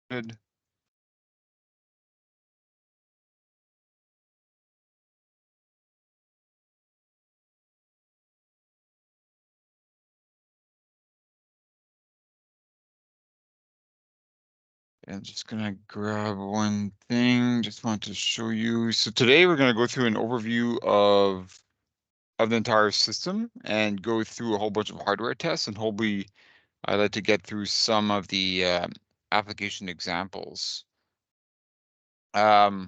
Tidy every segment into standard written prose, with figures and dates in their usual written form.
Good. And just gonna grab one thing. Just want to show you. So today we're gonna go through an overview of the entire system and go through a whole bunch of hardware tests, and hopefully I'd like to get through some of the application examples. So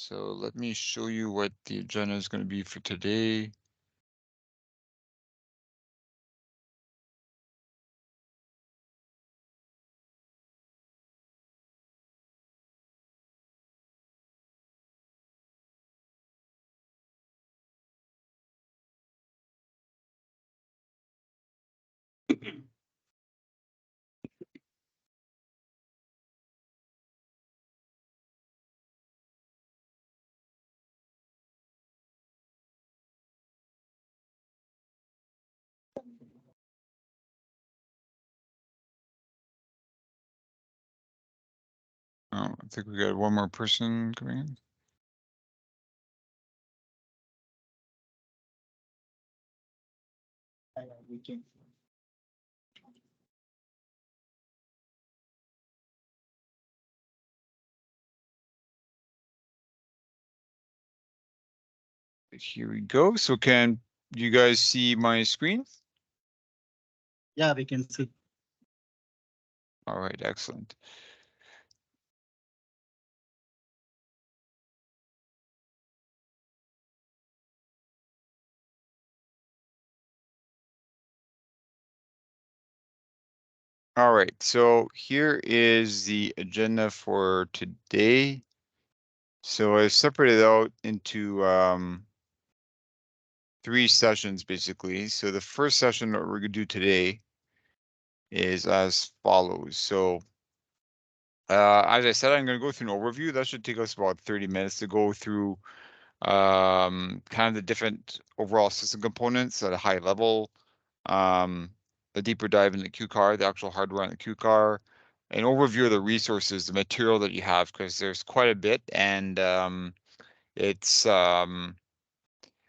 let me show you what the agenda is going to be for today. Oh, I think we got one more person coming in. Here we go. So can you guys see my screen? Yeah, we can see. All right, excellent. All right, so here is the agenda for today. So I separated out into 3 sessions basically. So the first session that we're gonna do today is as follows. So as I said, I'm gonna go through an overview. That should take us about 30 minutes to go through kind of the different overall system components at a high level, a deeper dive into the Q car, the actual hardware on the Q car, an overview of the resources, the material that you have, because there's quite a bit, and it's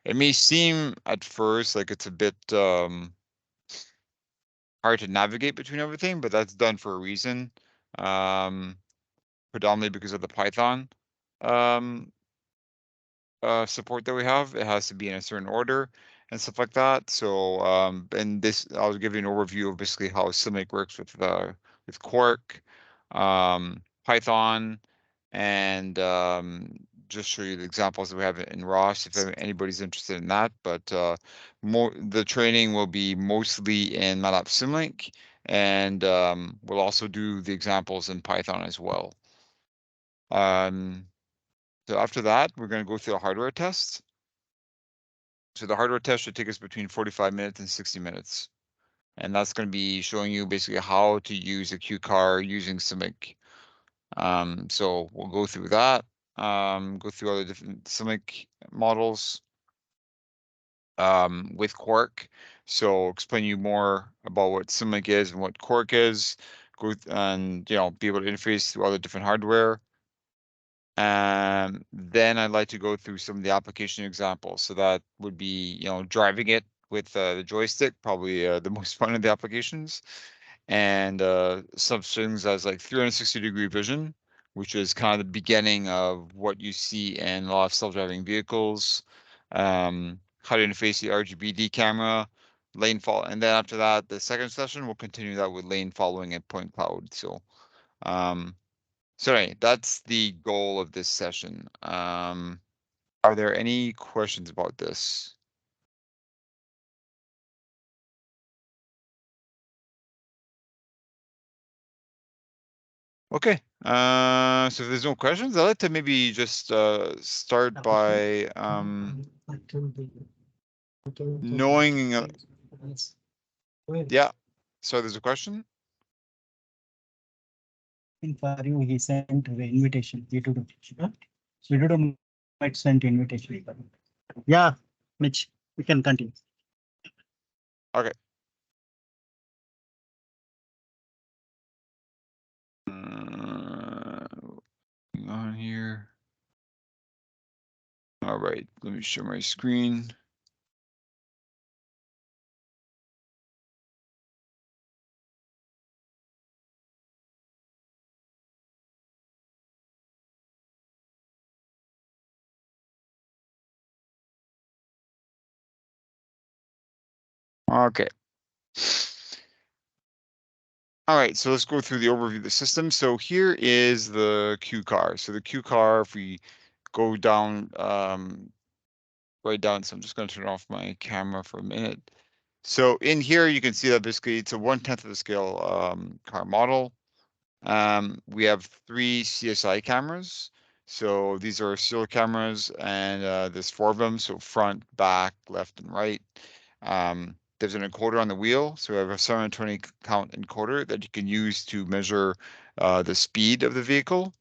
it may seem at first like it's a bit hard to navigate between everything, but that's done for a reason, predominantly because of the Python um, support that we have. It has to be in a certain order and stuff like that. So, and this, I'll give you an overview of basically how Simic works with Quark, Python, and just show you the examples that we have in ROS if anybody's interested in that. But the training will be mostly in MATLAB Simulink, and we'll also do the examples in Python as well. So after that, we're going to go through a hardware test. So the hardware test should take us between 45 minutes and 60 minutes. And that's going to be showing you basically how to use a Q car using Simic. So we'll go through that, go through other different Simic models with Quark. So explain you more about what Simic is and what Quark is, and be able to interface through all the different hardware. Then I'd like to go through some of the application examples. So that would be, driving it with the joystick, probably the most fun of the applications, and some things as like 360-degree vision, which is kind of the beginning of what you see in a lot of self-driving vehicles. How to interface the RGBD camera, lane follow, and then after that, the second session, we'll continue that with lane following and point cloud. So, anyway, that's the goal of this session. Are there any questions about this? Okay. So if there's no questions, I'd like to maybe just start by knowing. Yeah. So there's a question. For you, he sent the invitation. Vidudu might send invitation. Yeah, Mitch, we can continue. Okay. All right, let me share my screen. Okay. All right, so let's go through the overview of the system. So here is the Q car. So the Q car, if we go down, right down, so I'm just going to turn off my camera for a minute. So in here, you can see that basically it's a 1/10 of the scale car model. We have 3 CSI cameras. So these are serial cameras, and there's 4 of them. So front, back, left, and right. There's an encoder on the wheel. So we have a 720 count encoder that you can use to measure the speed of the vehicle.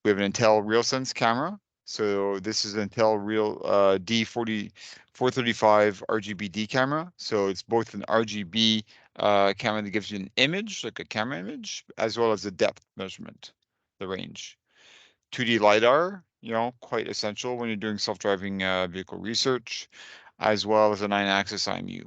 We have an Intel RealSense camera. So this is an Intel Real D40 435 RGB-D camera. So it's both an RGB camera that gives you an image, like a camera image, as well as a depth measurement, the range. 2D LiDAR, quite essential when you're doing self-driving vehicle research, as well as a 9-axis IMU.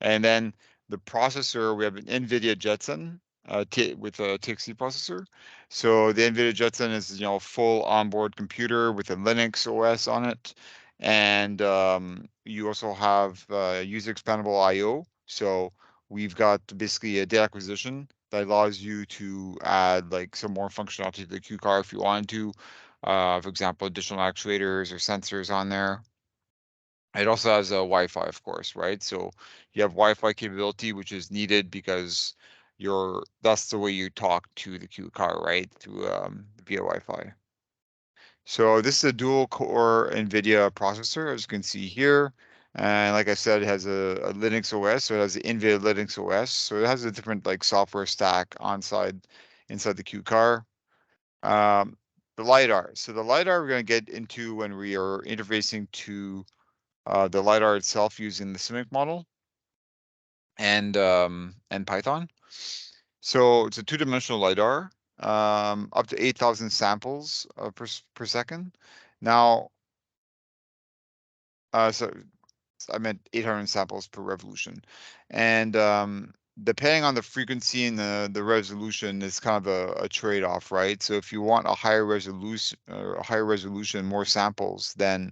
And then the processor, we have an NVIDIA Jetson with a TXT processor. So the NVIDIA Jetson is, full onboard computer with a Linux OS on it. And you also have user expandable I/O. So we've got basically a data acquisition that allows you to add like some more functionality to the Q car if you wanted to. For example, additional actuators or sensors on there. It also has a Wi-Fi, of course, right? So you have Wi-Fi capability, which is needed because that's the way you talk to the Q car, right? Through via Wi-Fi. So this is a dual core NVIDIA processor, as you can see here. And like I said, it has a Linux OS, so it has the NVIDIA Linux OS. So it has a different like software stack inside the Q car. The LiDAR. So the LiDAR we're going to get into when we are interfacing to the LiDAR itself using the CIMIC model and Python. So it's a 2-dimensional LiDAR, up to 8,000 samples per second. Now, so I meant 800 samples per revolution. And depending on the frequency and the resolution, it's kind of a trade-off, right? So if you want a higher resolution, more samples, then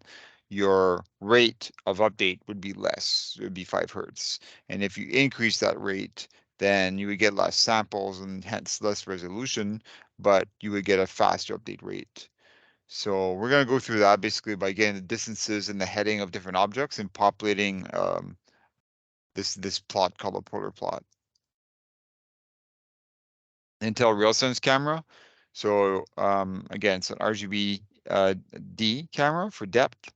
your rate of update would be less. It would be 5 hertz. And if you increase that rate, then you would get less samples and hence less resolution, but you would get a faster update rate. So we're going to go through that basically by getting the distances and the heading of different objects and populating this plot called a polar plot. Intel RealSense camera. So again, it's an RGB D camera for depth.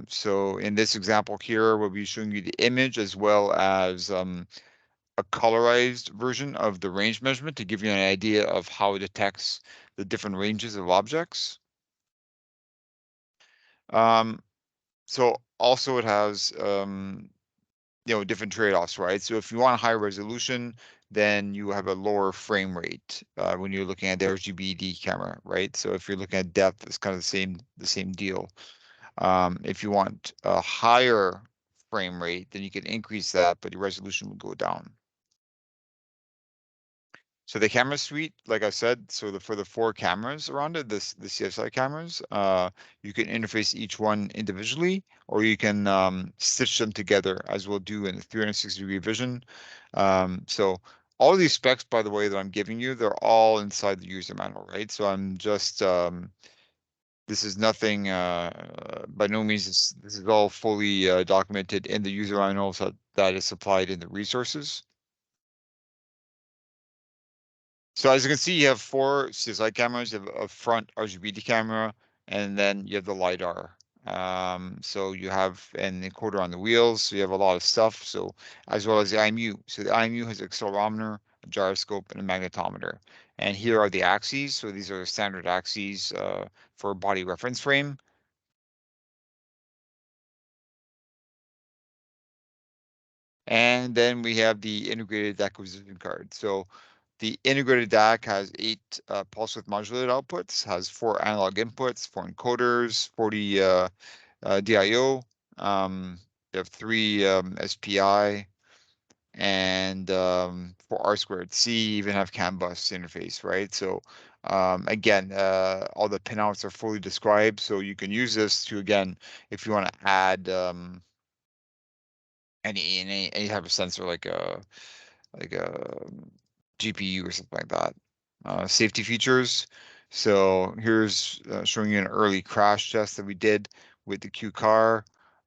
So in this example here, we'll be showing you the image as well as a colorized version of the range measurement to give you an idea of how it detects the different ranges of objects. Um, So also it has different trade-offs, right? So if you want a higher resolution, then you have a lower frame rate when you're looking at the RGB-D camera, right? So if you're looking at depth, it's kind of the same deal. If you want a higher frame rate, then you can increase that, but your resolution will go down. So the camera suite, like I said, so for the 4 cameras around it, the CSI cameras, you can interface each one individually, or you can stitch them together, as we'll do in the 360-degree vision. So all of these specs, by the way, that I'm giving you, they're all inside the user manual, right? So I'm just this is nothing, by no means, this is all fully documented in the user manual that is supplied in the resources. So as you can see, you have 4 CSI cameras. You have a front RGB camera, and then you have the LiDAR. So you have an encoder on the wheels, so you have a lot of stuff. So as well as the IMU. So the IMU has an accelerometer, a gyroscope, and a magnetometer. And here are the axes. So these are standard axes for a body reference frame. And then we have the integrated acquisition card. So The integrated DAC has 8 pulse width modulated outputs, has 4 analog inputs, 4 encoders, 40 DIO. You have 3 SPI, and for R squared C, you even have CAN bus interface, right? So again, all the pinouts are fully described, so you can use this to, again, if you want to add any type of sensor like a GPU or something like that. Safety features. So here's showing you an early crash test that we did with the Q car.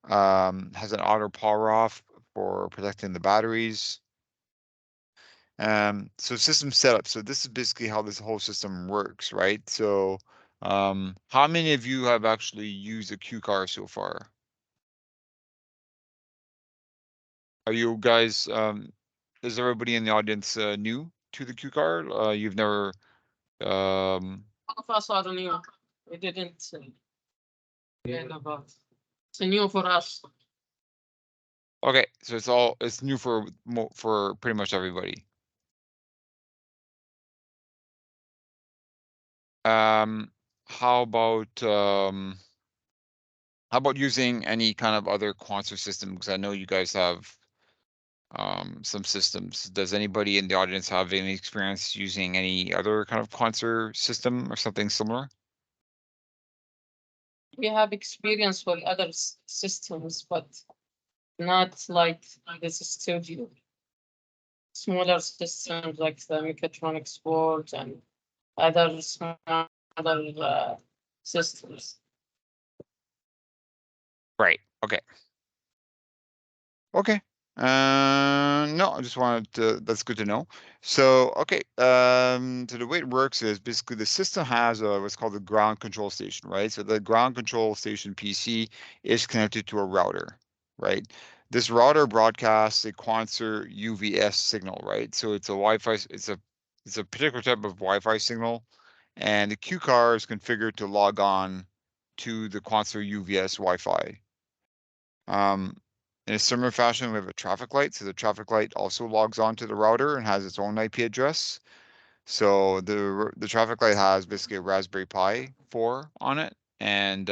Has an auto power off for protecting the batteries. So system setup. So this is basically how this whole system works, right? So how many of you have actually used a Q car so far? Are you guys, is everybody in the audience new to the Q car? You've never, All of us are new. We didn't learn about. It's new for us. okay, so it's new for pretty much everybody. How about using any kind of other Quanser system? Because I know you guys have some systems. Does anybody in the audience have any experience using any other kind of Quanser system or something similar? We have experience with other systems, but not like this studio. Smaller systems like the mechatronics board and other smaller systems. Right. Okay. Okay. No, I just wanted to, that's good to know. So, okay, so the way it works is basically the system has what's called the ground control station, right? So the ground control station PC is connected to a router, right? This router broadcasts a Quanser UVS signal, right? So it's a Wi-Fi, it's a particular type of Wi-Fi signal, and the Q car is configured to log on to the Quanser UVS Wi-Fi. In a similar fashion, we have a traffic light. So the traffic light also logs on to the router and has its own IP address. So the traffic light has basically a Raspberry Pi 4 on it, and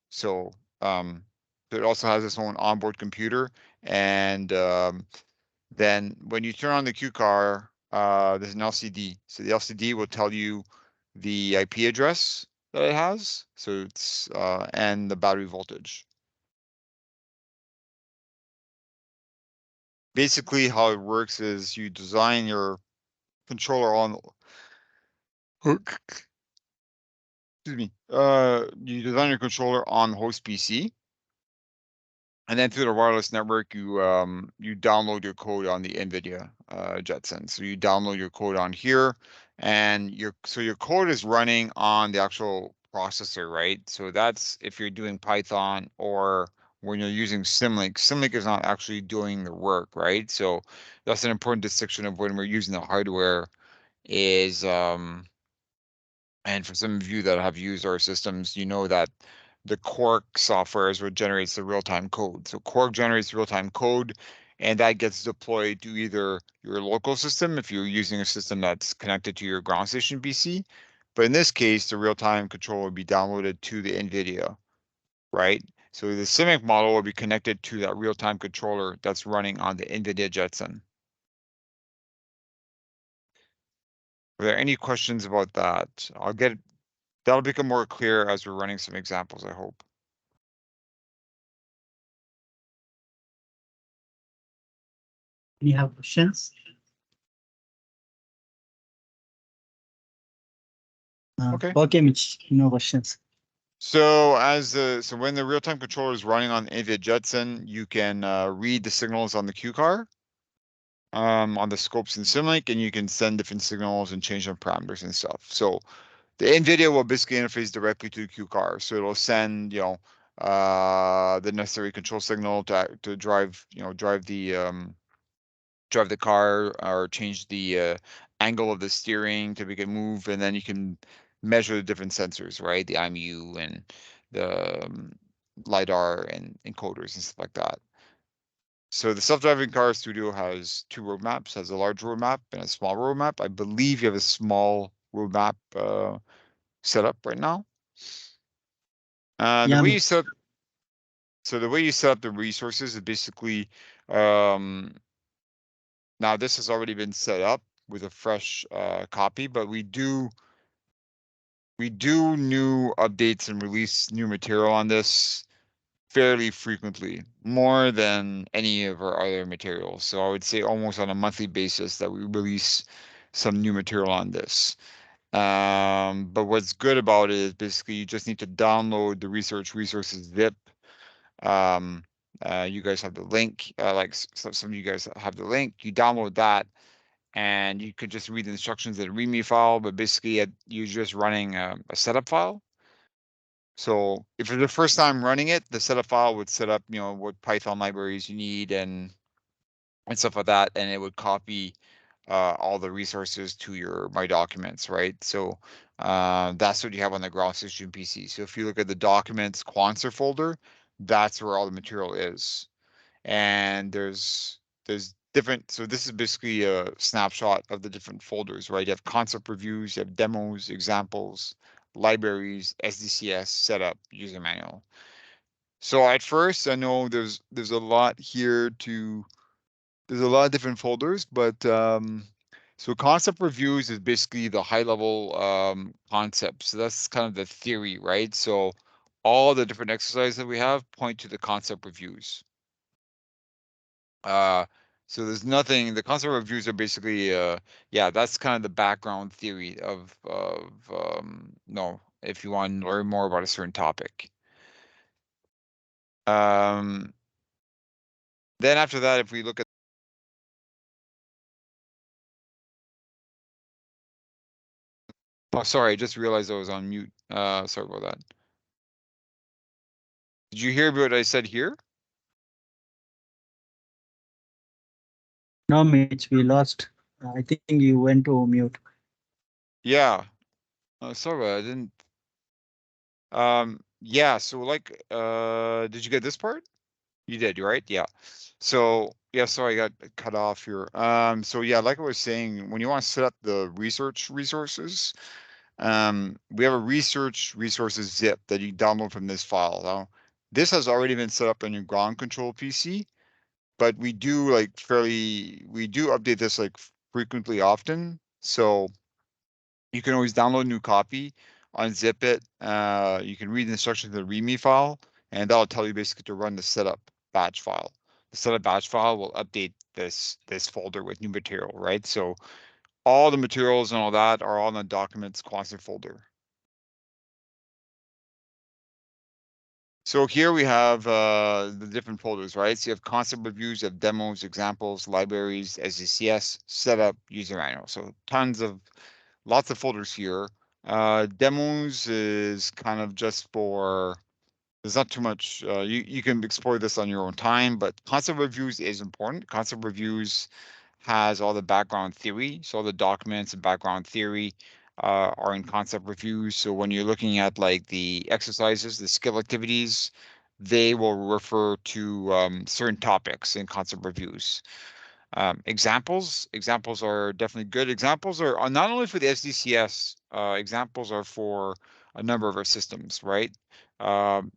so it also has its own onboard computer. And then when you turn on the Q car, there's an LCD. So the LCD will tell you the IP address that it has. So it's and the battery voltage. Basically how it works is you design your controller on excuse me, you design your controller on host PC, and then through the wireless network you download your code on the NVIDIA Jetson. So you download your code on here, and your code is running on the actual processor, right? So that's if you're doing Python, or when you're using Symlink. Symlink is not actually doing the work, right? So that's an important distinction of when we're using the hardware is and for some of you that have used our systems, you know that the Quark software is what generates the real-time code. So Quark generates real-time code, and that gets deployed to either your local system if you're using a system that's connected to your ground station PC. But in this case, the real-time control will be downloaded to the NVIDIA, right? So the Symink model will be connected to that real-time controller that's running on the NVIDIA Jetson. Are there any questions about that? That'll become more clear as we're running some examples, I hope. Any have questions? Okay. Okay, Mitch, no questions. So when the real-time controller is running on NVIDIA Jetson, you can read the signals on the Q car on the scopes in Symlink, and you can send different signals and change the parameters and stuff. So the NVIDIA will basically interface directly to the Q car. So it'll send, the necessary control signal to drive the car, or change the angle of the steering to make it move, and then you can measure the different sensors, right? The IMU and the LiDAR and encoders and stuff like that. So the self-driving car studio has two roadmaps, has a large roadmap and a small roadmap. I believe you have a small roadmap set up right now. The Yeah, way you set up, so the way you set up the resources is basically, now this has already been set up with a fresh copy, but we do new updates and release new material on this fairly frequently, more than any of our other materials. So I would say almost on a monthly basis that we release some new material on this. But what's good about it is basically you just need to download the research resources zip. You guys have the link, like some of you guys have the link. You download that, and you could just read the instructions in a README file. But basically, you're just running a setup file. So if you're the first time running it, the setup file would set up, what Python libraries you need and stuff like that, and it would copy all the resources to your My Documents, right? So that's what you have on the ground system PC. So if you look at the Documents Quanser folder, that's where all the material is. And there's different. So this is basically a snapshot of the different folders, right? You have concept reviews, you have demos, examples, libraries, SDCS, setup, user manual. So at first, I know there's a lot here to there's a lot of different folders, but so concept reviews is basically the high level concepts. So that's kind of the theory, right? So all the different exercises that we have point to the concept reviews. So there's nothing. The concept reviews are basically, yeah, that's kind of the background theory of no, if you want to learn more about a certain topic. Then after that, if we look at, oh, sorry, I just realized I was on mute. Sorry about that. Did you hear what I said here? no, Mitch, we lost. I think you went to mute. Yeah. Sorry, I didn't. Yeah. So like, did you get this part? You did, right? Yeah. So yeah, sorry, I got cut off here. So yeah, like I was saying, when you want to set up the research resources, we have a research resources zip that you download from this file. Now, this has already been set up on your ground control PC, but we do update this like frequently often. So you can always download a new copy, unzip it. You can read the instructions in the README file, and that'll tell you basically to run the setup batch file. The setup batch file will update this folder with new material, right? So all the materials and all that are all in the documents Quanser folder. So here we have the different folders, right? So you have concept reviews, you have demos, examples, libraries, SDCS, setup, user manual. So lots of folders here. Demos is kind of just for, there's not too much, you can explore this on your own time, but concept reviews is important. Concept reviews has all the background theory. So all the documents and background theory are in concept reviews. So when you're looking at like the exercises, the skill activities, they will refer to certain topics in concept reviews. Examples are definitely good. Examples are not only for the SDCS, examples are for a number of our systems, right? Um,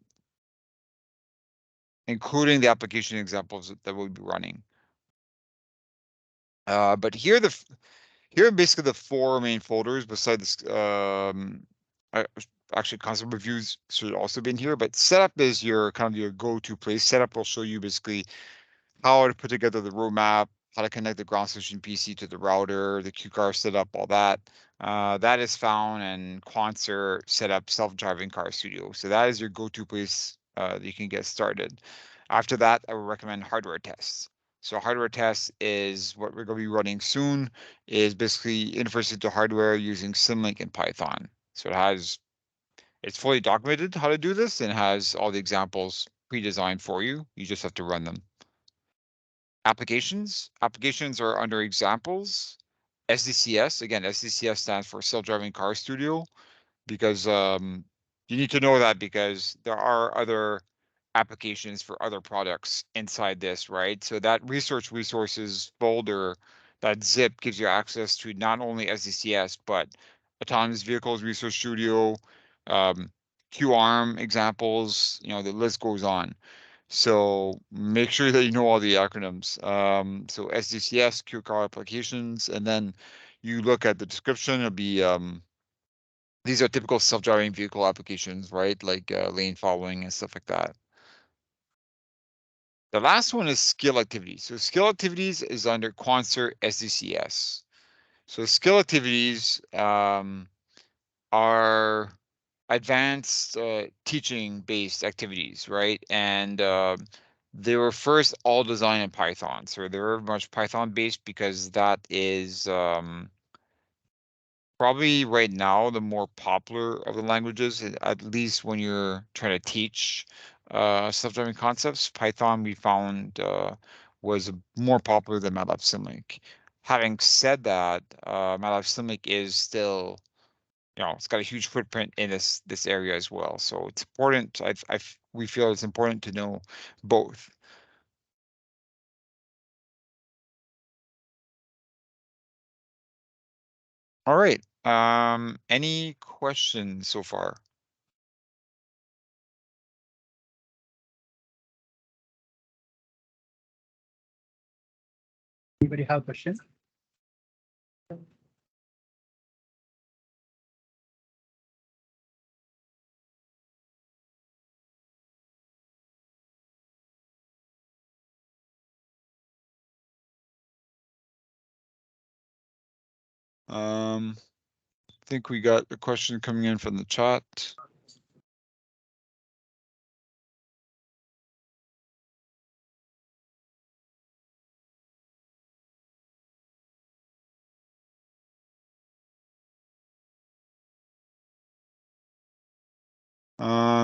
Including the application examples that we'll be running. But here are basically the four main folders besides actually concept reviews should also be in here, but setup is your kind of your go-to place. Setup will show you basically how to put together the roadmap, how to connect the ground station PC to the router, the QCar setup, all that. That is found in Quanser setup self-driving car studio. So that is your go-to place that you can get started. After that, I would recommend hardware tests. So hardware test is what we're going to be running soon, is basically interfacing to hardware using Symlink and Python. So it's fully documented how to do this and has all the examples pre-designed for you. You just have to run them. Applications are under examples. SDCS, again, SDCS stands for Self-Driving Car Studio, because you need to know that because there are other applications for other products inside this, right? So that research resources folder, that zip gives you access to not only SDCS, but autonomous vehicles, research studio, QARM examples, the list goes on. So make sure that you know all the acronyms. So SDCS, QCAR applications, and then you look at the description. It'll be these are typical self-driving vehicle applications, right? Like lane following and stuff like that. The last one is skill activities. So skill activities is under Quanser SDCS. So skill activities are advanced teaching-based activities, right? And they were first all designed in Python. So they're very much Python-based because that is probably right now the more popular of the languages, at least when you're trying to teach self-driving concepts. Python we found was more popular than MATLAB Simulink. Having said that, MATLAB Simulink is still, it's got a huge footprint in this area as well. So it's important. We feel it's important to know both. All right. Any questions so far? Anybody have questions? I think we got a question coming in from the chat.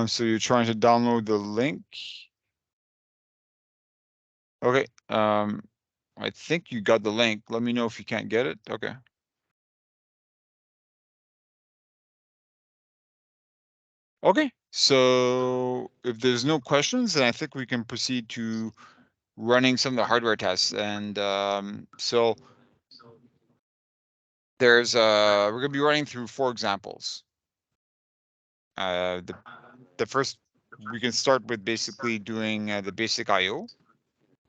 So you're trying to download the link. Okay. I think you got the link. Let me know if you can't get it. Okay. Okay. So if there's no questions, then I think we can proceed to running some of the hardware tests. And so there's we're gonna be running through 4 examples. The first, we can start with basically doing the basic I/O.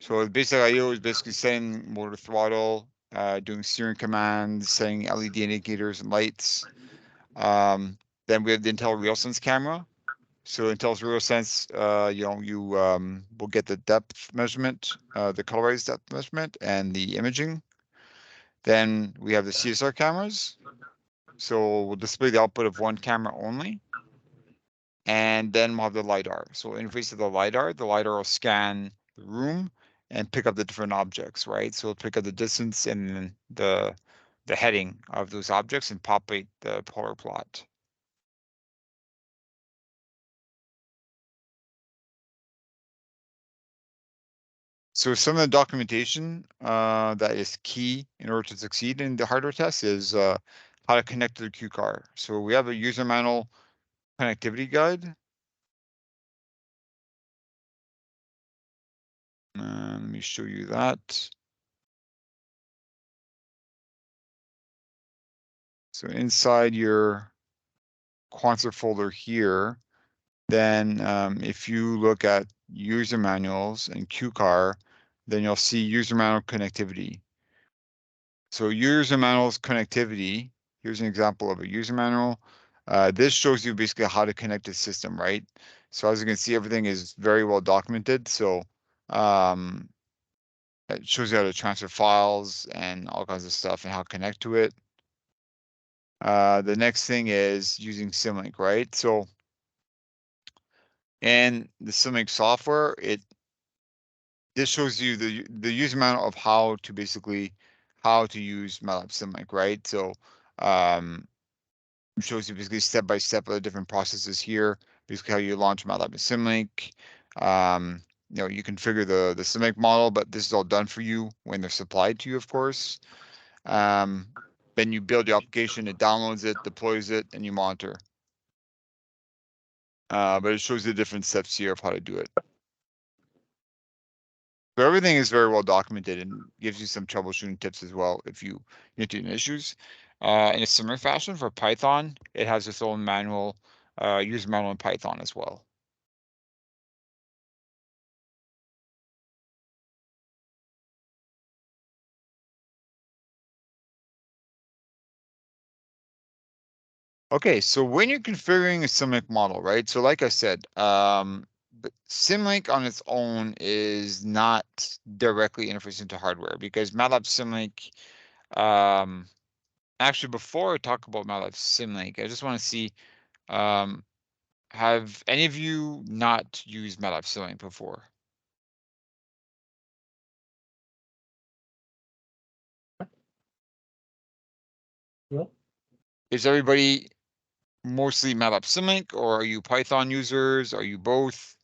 So the basic I/O is basically setting motor throttle, doing steering commands, setting LED indicators and lights. Then we have the Intel RealSense camera. So Intel's RealSense, you will get the depth measurement, the colorized depth measurement, and the imaging. Then we have the CSR cameras. So we'll display the output of one camera only. And then we'll have the LiDAR. So interface to the LiDAR will scan the room and pick up the different objects, right? So it'll pick up the distance and the heading of those objects and populate the polar plot. So some of the documentation that is key in order to succeed in the hardware test is how to connect to the QCar. So we have a user manual connectivity guide. Let me show you that. So inside your Quanser folder here, then if you look at user manuals and QCar, then you'll see user manual connectivity. So user manuals connectivity, here's an example of a user manual. This shows you basically how to connect the system, right? So as you can see, everything is very well documented. So it shows you how to transfer files and all kinds of stuff and how to connect to it. The next thing is using Simulink, right? So in the Simulink software, this shows you the user manual of how to use MATLAB Simulink, right? So it shows you basically step by step of the different processes here, basically how you launch MATLAB and Simulink. You configure the Simulink model, but this is all done for you when they're supplied to you, of course. Then you build your application, it downloads it, deploys it, and you monitor. But it shows you the different steps here of how to do it. So everything is very well documented and gives you some troubleshooting tips as well if you get into issues. In a similar fashion for Python, it has its own manual, user manual in Python as well. Okay, so when you're configuring a Symlink model, right? So like I said, Symlink on its own is not directly interfacing to hardware because MATLAB Symlink, actually before I talk about MATLAB Symlink, I just want to see, have any of you not used MATLAB Symlink before? Yeah. Is everybody mostly MATLAB Symlink or are you Python users? Are you both?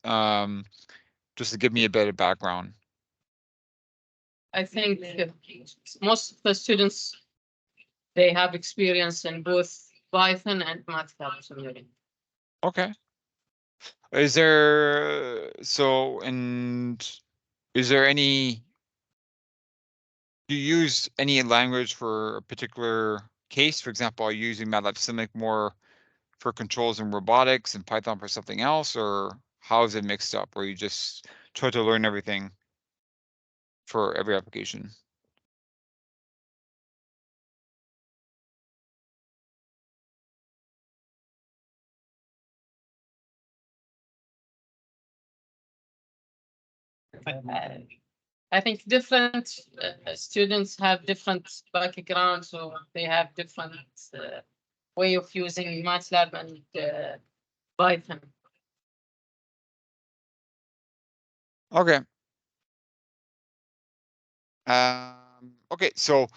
Just to give me a bit of background. I think most of the students, they have experience in both Python and MATLAB simulating. Okay. Is there, so, and is there any, do you use any language for a particular case? For example, are you using MATLAB Symlink more for controls and robotics and Python for something else, or how is it mixed up? Or you just try to learn everything for every application? I think different students have different backgrounds, so they have different way of using MATLAB and Python. Okay. Okay, so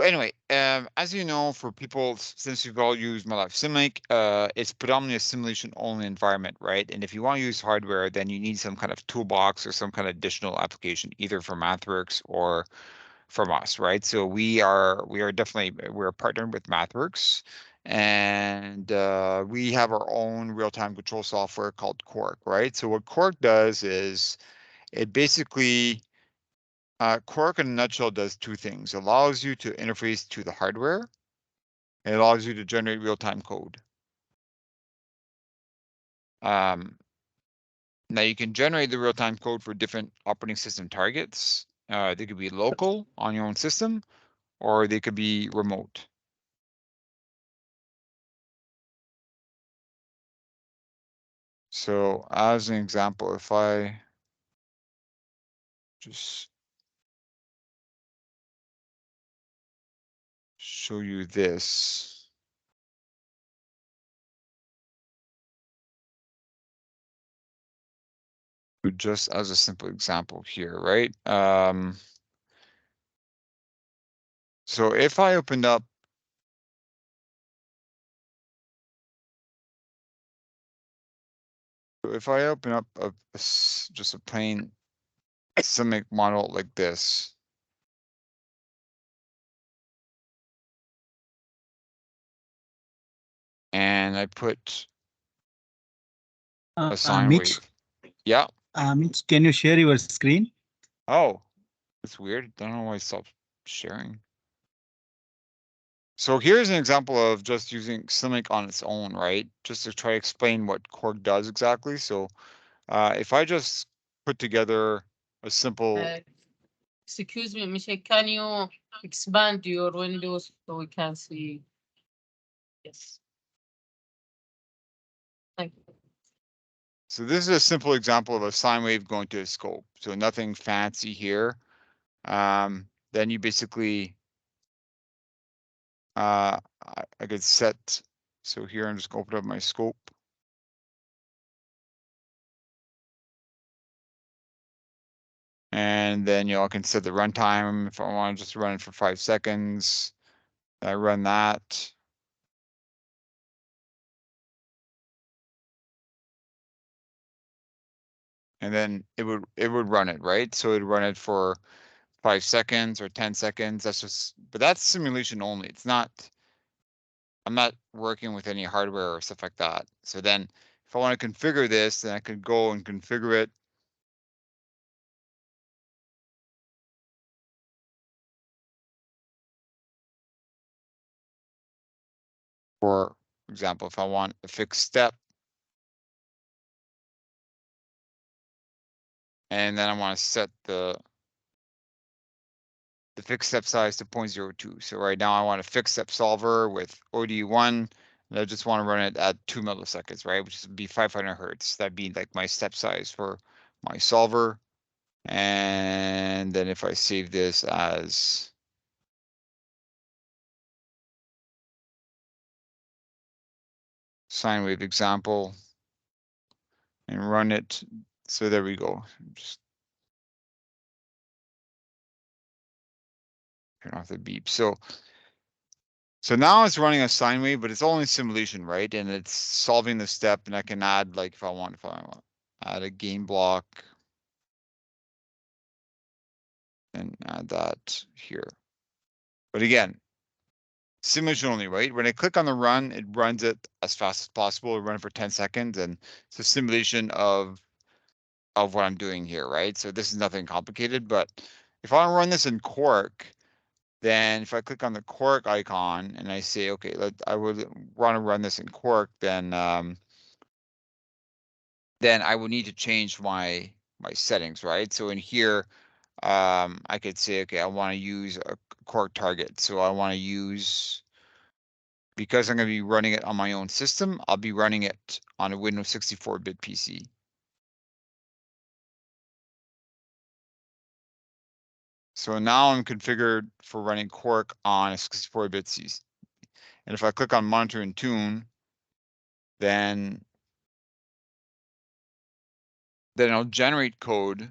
anyway, as you know, for people, since you've all used MATLAB Symlink, it's predominantly a simulation-only environment, right? And if you want to use hardware, then you need some kind of toolbox or some kind of additional application, either from MathWorks or from us, right? So we're partnered with MathWorks, and we have our own real-time control software called Quark, right? So what Quark does is it basically Quark in a nutshell does two things. It allows you to interface to the hardware. It allows you to generate real-time code. Now you can generate the real-time code for different operating system targets. They could be local on your own system, or they could be remote. So as an example, if I just show you this. Just as a simple example here, right? So if I opened up, just a plain Symlink model like this, and I put a sine Mitch, wave. Yeah. Mitch, can you share your screen? Oh, it's weird. Don't know why I stopped sharing. So here's an example of just using Symlink on its own, right? Just to try to explain what Quark does exactly. So if I just put together a simple, Excuse me, Michelle, can you expand your windows so we can see? Yes. Thank you. so this is a simple example of a sine wave going to a scope. So nothing fancy here. Then you basically, I could set, so here I'm just going to open up my scope. And then, I can set the runtime if I want to just run it for 5 seconds. I run that. And then it would run it, right? So it'd run it for 5 seconds or 10 seconds. But that's simulation only. I'm not working with any hardware or stuff like that. So then if I want to configure this, then I could go and configure it For example, if I want a fixed step, and then I want to set the fixed step size to 0.02. So right now I want a fixed step solver with OD1, and I just want to run it at 2 milliseconds, right? Which would be 500 hertz. That'd be like my step size for my solver. And then if I save this as sine wave example and run it. So there we go. Just turn off the beep. So now it's running a sine wave, but it's only simulation, right? And it's solving the step, and I can add, like, if I want, add a gain block and add that here. But again, simulation only, right? When I click on the run, it runs it as fast as possible. It run it for 10 seconds, and it's a simulation of what I'm doing here, right? So this is nothing complicated, but if I want to run this in Quark, then if I click on the Quark icon and I say, okay, I would want to run this in Quark, then I would need to change my settings, right? So in here, I could say, okay, I want to use a Quark target. So I want to use, because I'm going to be running it on my own system, I'll be running it on a Windows 64-bit PC. So now I'm configured for running Quark on a 64-bit CC. And if I click on monitor and tune, then it'll generate code.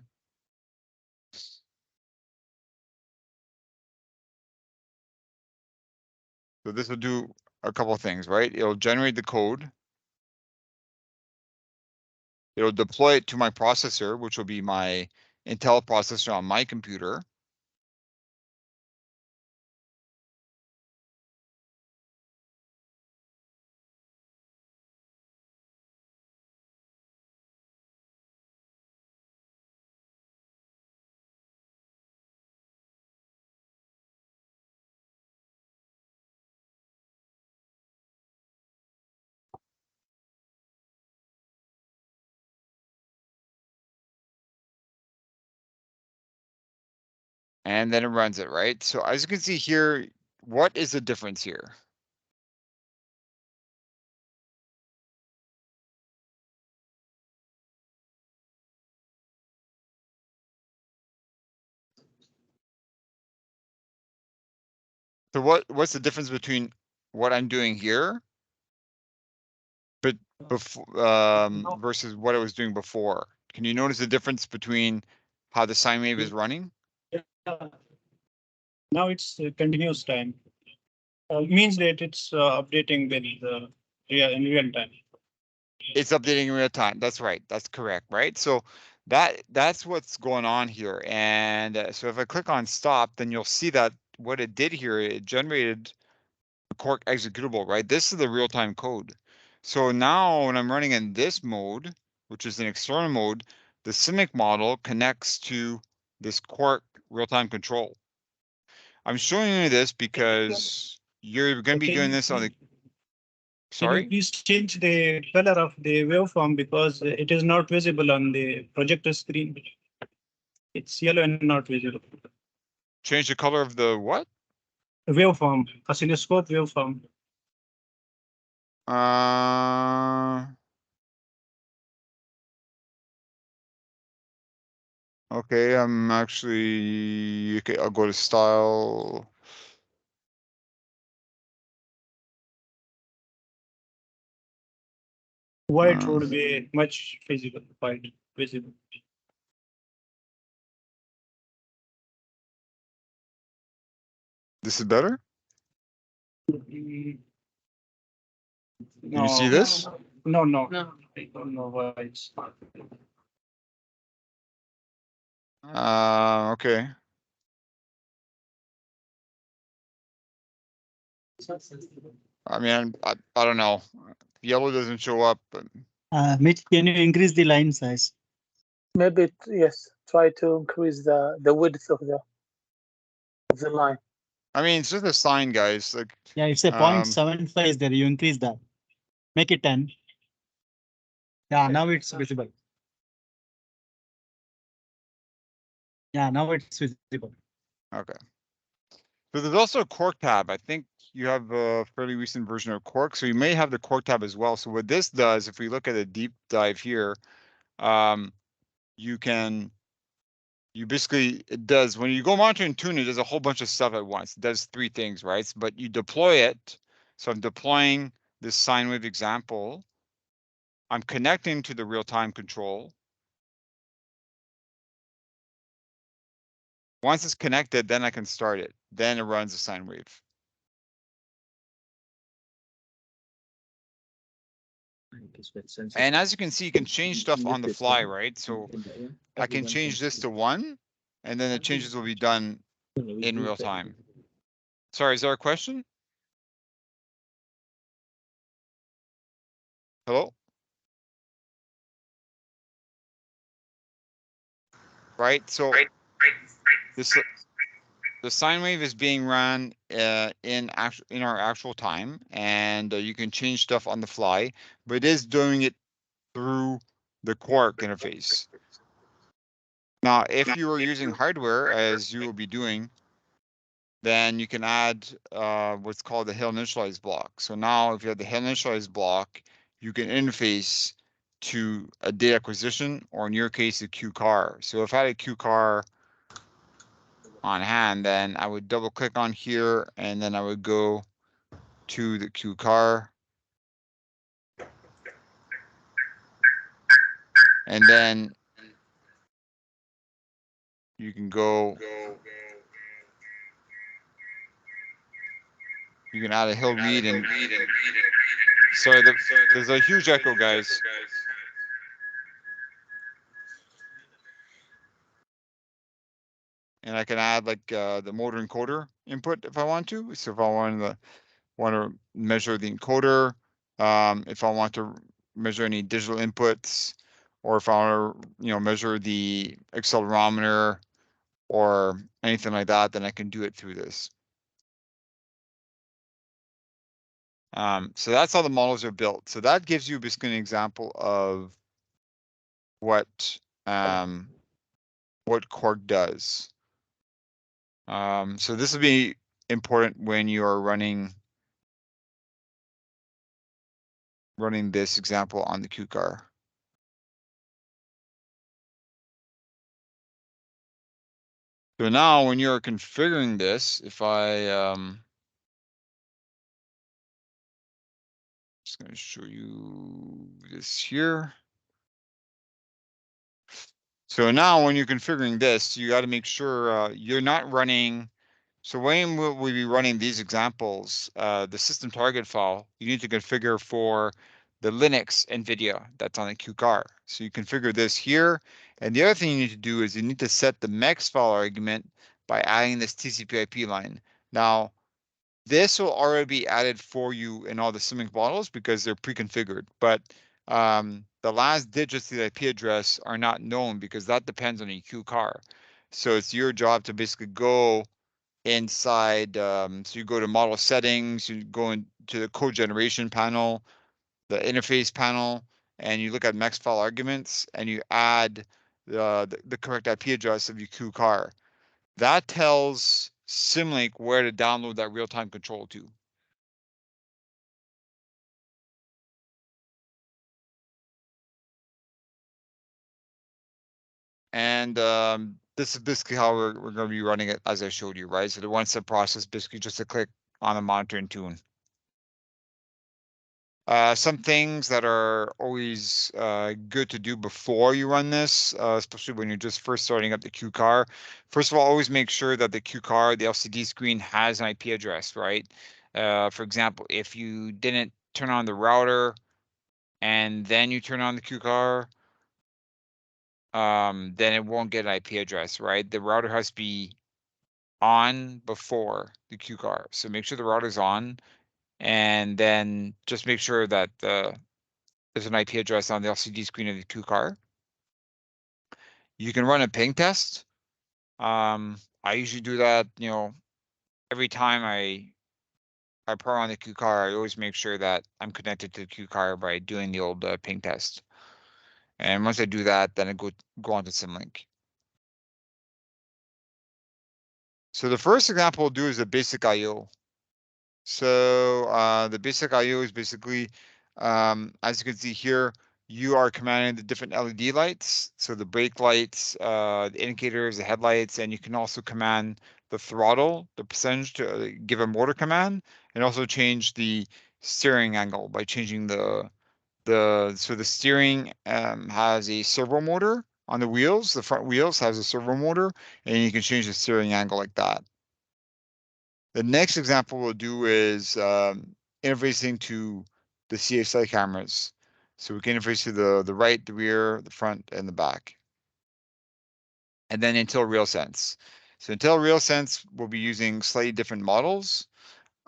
So this will do a couple of things, right? It'll generate the code. It'll deploy it to my processor, which will be my Intel processor on my computer. And then it runs it, right? So as you can see here, what is the difference here? So what's the difference between what I'm doing here, but before versus what I was doing before? Can you notice the difference between how the sine wave is running? Yeah. Now it's continuous time. Means that it's updating with in real time. It's updating in real time. That's right. That's correct, right? So that's what's going on here. And so if I click on stop, then you'll see that what it did here, it generated a Quark executable, right? This is the real-time code. So now when I'm running in this mode, which is an external mode, the CIMIC model connects to this Quark real-time control. I'm showing you this because you're going to be doing this on the. Sorry? Can you please change the color of the waveform because it is not visible on the projector screen. It's yellow and not visible. Change the color of the what? Waveform, oscilloscope waveform. Okay, I'm actually, okay, I'll go to style. White would be much visible, white visible. This is better? No, Can you see this? No. No. I don't know why it's not. Okay. I mean, I don't know. Yellow doesn't show up, but. Mitch, can you increase the line size? Maybe yes. Try to increase the width of the line. I mean, it's just a sign, guys. Like, Yeah, it's a 0.75 is there. You increase that. Make it 10. Yeah, now it's visible. Yeah, now it's visible. okay. So there's also a Quark tab. I think you have a fairly recent version of Quark, so you may have the Quark tab as well. So what this does, if we look at a deep dive here, you basically, it does, when you go monitor and tune, it does a whole bunch of stuff at once. It does three things, right? But you deploy it. So I'm deploying this sine wave example. I'm connecting to the real-time control. Once it's connected, then I can start it. Then it runs the sine wave. And as you can see, you can change stuff on the fly, right? So I can change this to 1, and then the changes will be done in real time. Sorry, is there a question? Hello? Right, so this, the sine wave is being run in our actual time, and you can change stuff on the fly, but it is doing it through the Quark interface. Now, if you are using hardware, as you will be doing, then you can add what's called the Hill initialize block. So now if you have the Hill initialize block, you can interface to a data acquisition, or in your case, a Q car. So if I had a Q car on hand, then I would double click on here, and then I would go to the Q car. And then you can go, you can add a Hill read, and sorry, there's a huge echo, guys. And I can add like the motor encoder input if I want to. So if I want to measure the encoder, if I want to measure any digital inputs, or if I want to measure the accelerometer or anything like that, then I can do it through this. So that's how the models are built. So that gives you basically an example of what Quark does. So this will be important when you are running this example on the Q car. So now when you're configuring this, if I just going to show you this here. So now when you're configuring this, you got to make sure you're not running. So when we'll be running these examples, the system target file, you need to configure for the Linux NVIDIA that's on the Q car. So you configure this here. And the other thing you need to do is you need to set the MEX file argument by adding this TCP/IP line. Now, this will already be added for you in all the Symlink models because they're pre-configured. But the last digits of the IP address are not known because that depends on your Q car. So it's your job to basically go inside. So you go to model settings, you go into the code generation panel, the interface panel, and you look at MEX file arguments, and you add the correct IP address of your Q car. That tells Symlink where to download that real-time control to. And this is basically how we're going to be running it as I showed you, right? So the one-step process, basically just a click on the monitor and tune. Some things that are always good to do before you run this, especially when you're just first starting up the Q car. First of all, always make sure that the Q car, the LCD screen, has an IP address, right? For example, if you didn't turn on the router and then you turn on the Q car, then it won't get an IP address, right? The router has to be on before the Q car. So make sure the router's on, and then just make sure that there's an IP address on the LCD screen of the Q car. You can run a ping test. I usually do that, every time I power on the Q car, I always make sure that I'm connected to the Q car by doing the old ping test. And once I do that, then I go on to Symlink. So the first example we'll do is a basic IO. So the basic IO is basically, as you can see here, you are commanding the different LED lights. So the brake lights, the indicators, the headlights, and you can also command the throttle, the percentage to give a motor command, and also change the steering angle by changing so the steering has a servo motor on the wheels. The front wheels has a servo motor, and you can change the steering angle like that. The next example we'll do is interfacing to the CSI cameras. So we can interface to the right, the rear, the front, and the back. And then Intel RealSense. So Intel RealSense will be using slightly different models,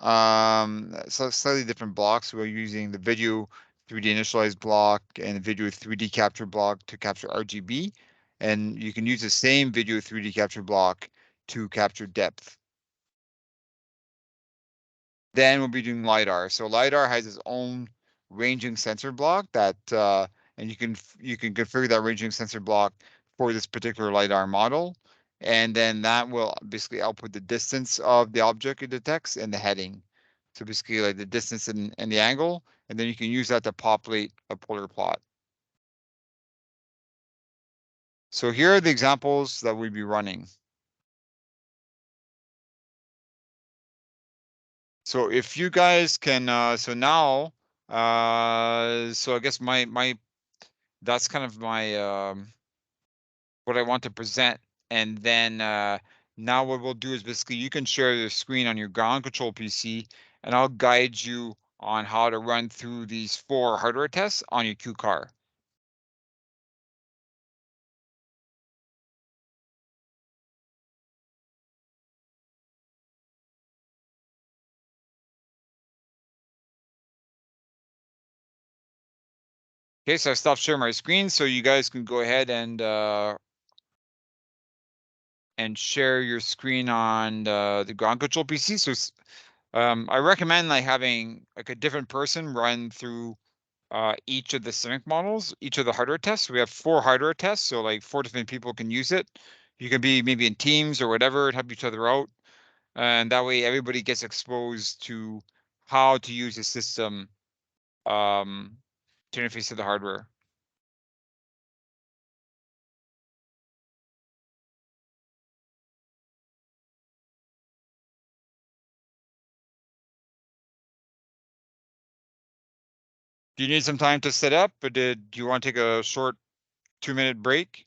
so slightly different blocks. We're using the video 3D initialized block and the video 3D capture block to capture RGB. And you can use the same video 3D capture block to capture depth. Then we'll be doing LiDAR. So LiDAR has its own ranging sensor block that, and you can configure that ranging sensor block for this particular LiDAR model. And then that will basically output the distance of the object it detects and the heading. So basically like the distance and the angle, and then you can use that to populate a polar plot. So here are the examples that we'd be running. So if you guys can, so now, so I guess that's kind of my, what I want to present. And then now what we'll do is basically you can share the screen on your ground control PC, and I'll guide you on how to run through these 4 hardware tests on your Q car. Okay, so I stopped sharing my screen, so you guys can go ahead and share your screen on the ground control PC. So I recommend like having like a different person run through each of the Civic models, each of the hardware tests. We have 4 hardware tests, so like 4 different people can use it. You can be maybe in teams or whatever and help each other out. And that way everybody gets exposed to how to use the system to interface to the hardware. Do you need some time to set up, or do you want to take a short 2-minute break?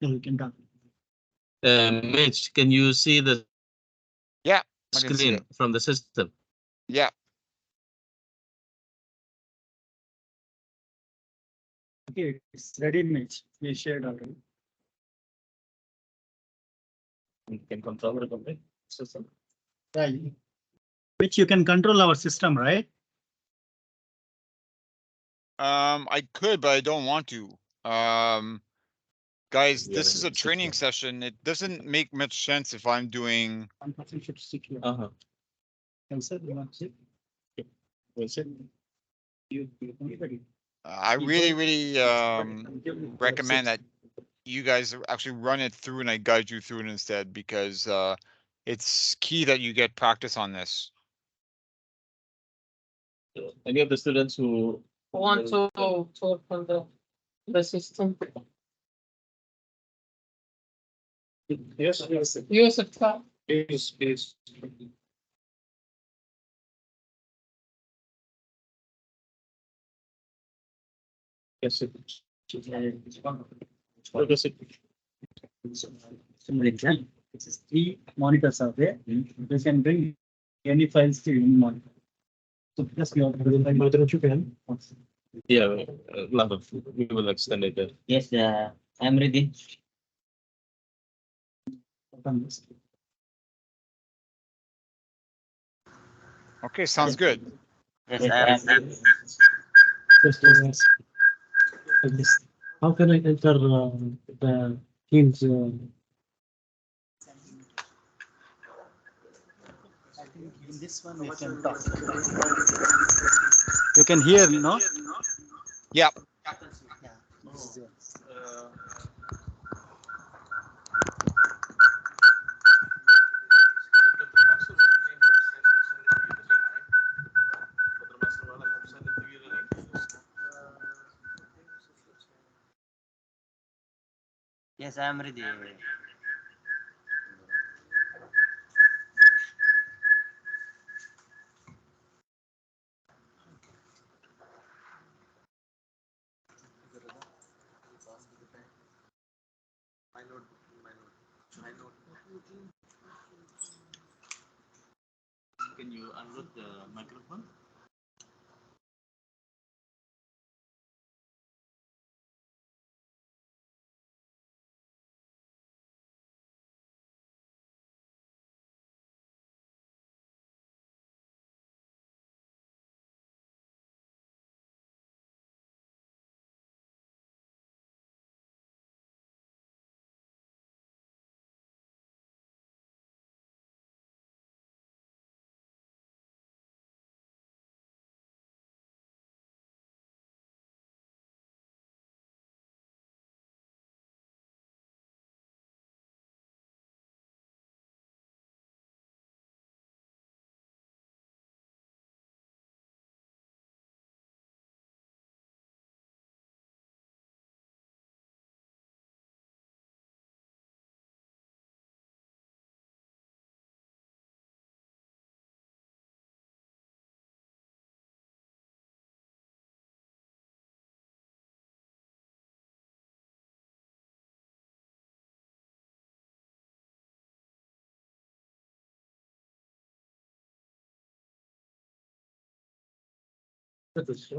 You can talk. Mitch, can you see the Yeah, I can see screen it. from the system? Yeah. Okay, it's ready, Mitch. We shared already. You can control it, okay? System. Right. Which you can control our system, right? I could, but I don't want to. Guys, Yeah, this is a it's training secure. session. It doesn't make much sense if I'm doing. 1% should secure. Uh-huh. Quanser, you want to see? Was it? You anybody? I really recommend that you guys actually run it through and I guide you through it instead, because it's key that you get practice on this. Any of the students who Want to talk on the system? Yes, yes, Yusuf, talk. please. yes, Similar example. This is 3 monitors are there. You can bring any files to any monitor. So just you have to you can. Yeah, lot of, we will extend it. Yes, I'm ready. Okay, sounds good. Yes, I'm ready. How can I enter the Teams? In this one you can talk. You can hear, no? Yeah. Yes, I'm ready. Can you unload the microphone?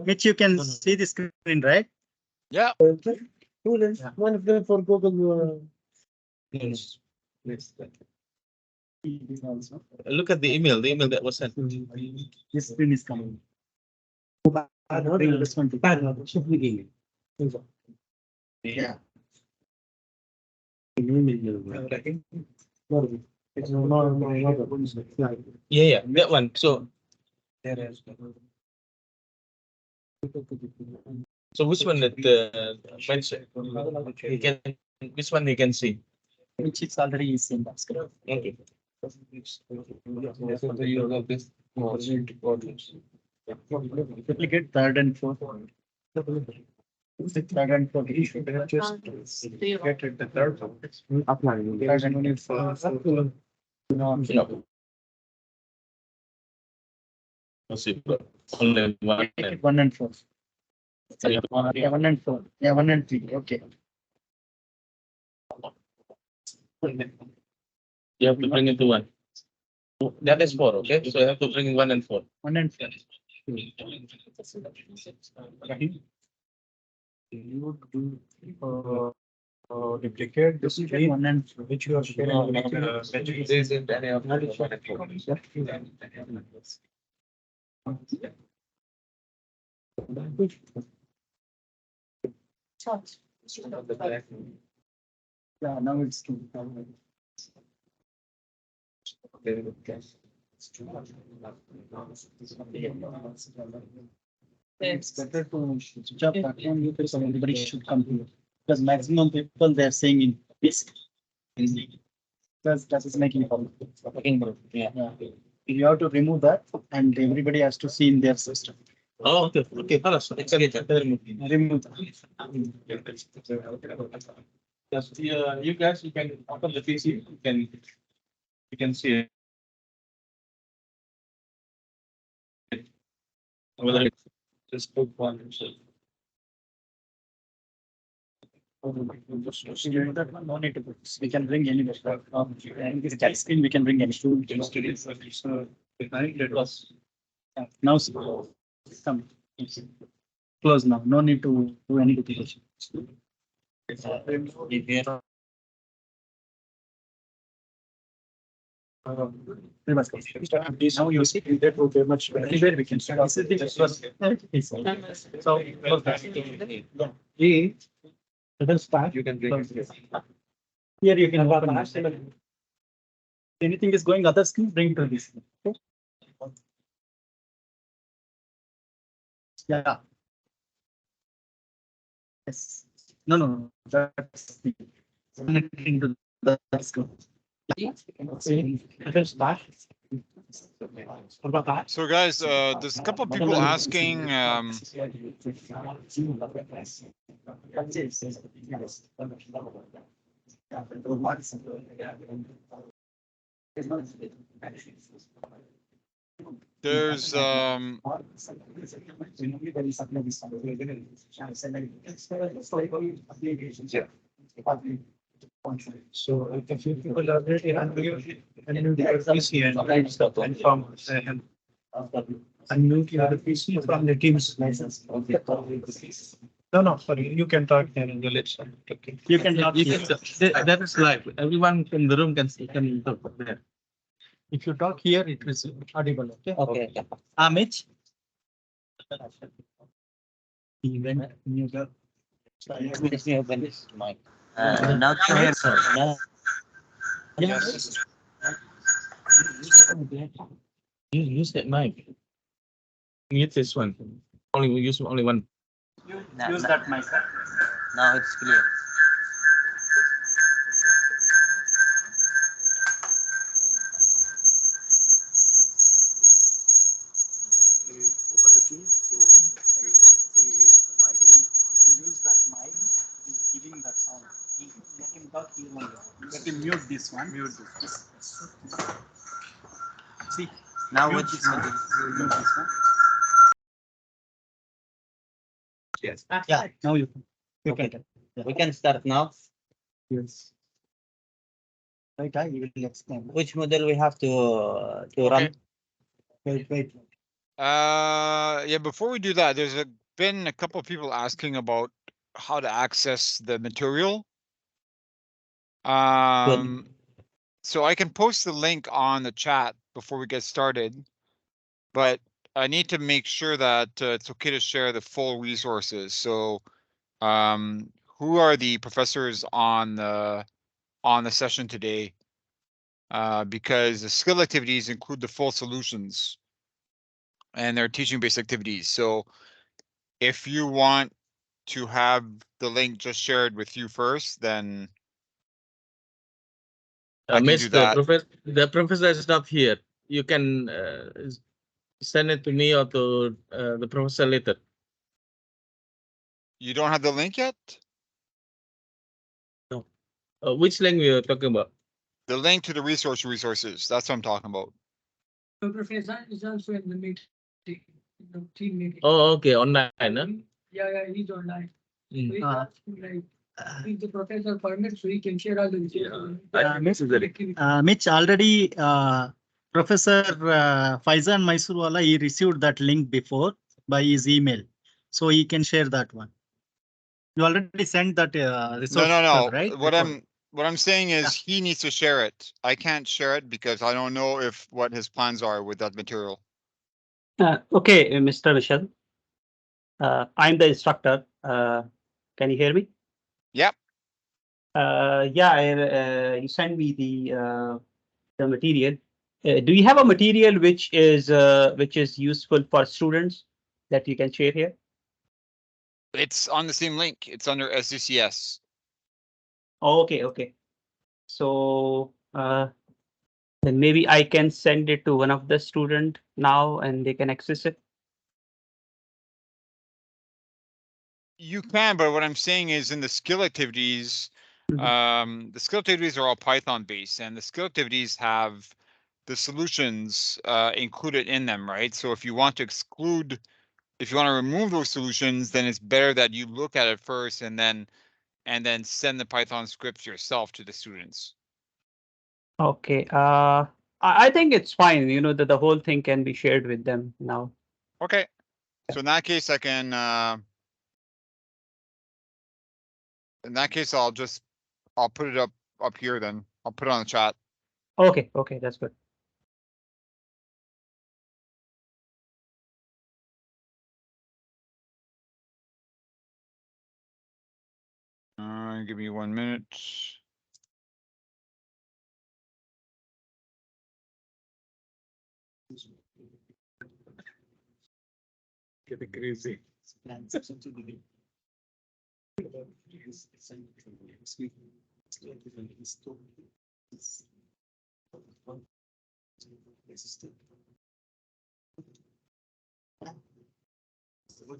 Which you can see the screen, right? Yeah. One of them for Google. Yes. Also. Look at the email that was sent. This screen is coming. This one too. Yeah. Yeah, that one. So which one that mentioned? You can, which one you can see? Which is already is in that screen. Okay. Replicate third and fourth. Third and fourth. You should have just get it the third one. Third and fourth. No, Let's see. Only one. make it 1 and 4. Yeah, 1 and 4. Yeah, 1 and 3. Okay. You have to bring it to one. That is 4, okay? So you have to bring 1 and 4. 1 and 4. You would do duplicate this tree 1 and 4. which you are sharing with There isn't any of them. Yeah, now it's 2. It's better to switch up that one because everybody should come here. Because maximum people they are saying in this. Because that is making problem. Yeah. You have to remove that and everybody has to see in their system. Oh, okay. Okay, خلاص. It's okay. Remove that. Yes, you guys, you can open the PC. You can see it. Whether it's just put one. That one, no need to put. We can bring anybody. And this chat screen we can bring any student. Behind it was. Now come. close now. No need to do any duplication. We must go. Now you see that will be much better. Anywhere we can start. This is the first. So close that. Yeah. Let us start. You can bring it. Here you can open. Anything is going other screen, bring it to this. Okay. Yeah. Yes. No. That's the connecting to the screen. Let us start. What about that? So guys, there's a couple of people asking, there's So if you people are already unmute your PC and inform us, unmute your PC from the Teams license. No, sorry, you can talk here in the list. Okay. You can talk here. That is live. Everyone in the room can talk there. If you talk here, it is audible. Okay. Okay. Mitch. Event user. Let me open this mic. Now can you hear me? Now, yes. Use that mic. Use this one. Use only one. Use that mic. now it's clear. Use that mic. Is giving that sound. Let him talk here only. Let him mute this one. Mute this. See. Now Mute which this one. Mute this one. Yes. Yeah. Now you Okay. can. We can start now. Yes. Right. You will explain. Which model we have to run? Okay. Yeah, before we do that, there's been a couple of people asking about how to access the material. So I can post the link on the chat before we get started, but I need to make sure that it's okay to share the full resources. So, who are the professors on the session today? Because the skill activities include the full solutions, and they're teaching-based activities. So, if you want to have the link just shared with you first, then I can Miss, do that. the professor is not here. You can send it to me or to the professor later. You don't have the link yet? Which link we are talking about? The link to the resources. That's what I'm talking about. The professor is also in the meeting, the team meeting. Oh, okay, online. Huh? Yeah, he's online. Mm. We asked him, like, if the professor permits, so he can share all the details. Mitch, already Professor Faizan Mysurwala, he received that link before by his email. So he can share that one. You already sent that resource, No. right? What I'm saying is he needs to share it. I can't share it because I don't know what his plans are with that material. Okay, Mr. Michel. I'm the instructor. Can you hear me? Yep. You sent me the material. Do you have a material which is useful for students that you can share here? It's on the same link. It's under SDCS. Oh, okay. So then maybe I can send it to one of the student now and they can access it. You can, but what I'm saying is in the skill activities, the skill activities are all Python based, and the skill activities have the solutions included in them, right? So if you want to remove those solutions, then it's better that you look at it first and then send the Python scripts yourself to the students. Okay. I think it's fine. You know that the whole thing can be shared with them now. Okay. So in that case, I can, in that case, I'll put it up here then. I'll put it on the chat. Okay, okay, that's good. Give me 1 minute. Getting crazy. What's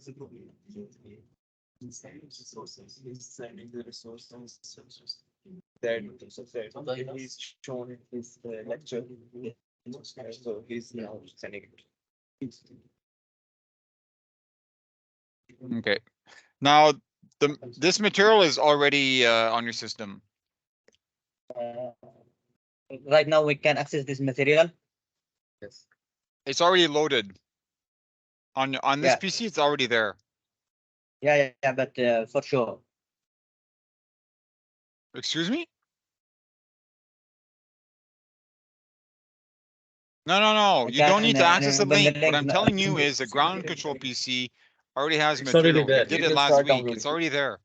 the problem? He's sending the resources. That he's shown his lecture. So he's now sending it. Okay. Now, this material is already on your system. Right now, we can access this material. Yes. It's already loaded. On this Yeah. PC, it's already there. Yeah, but for sure. Excuse me? No. You don't need to access the link. What I'm telling you is the ground control PC already has It's already material. there. It did You it can last start week. downloading. It's already there.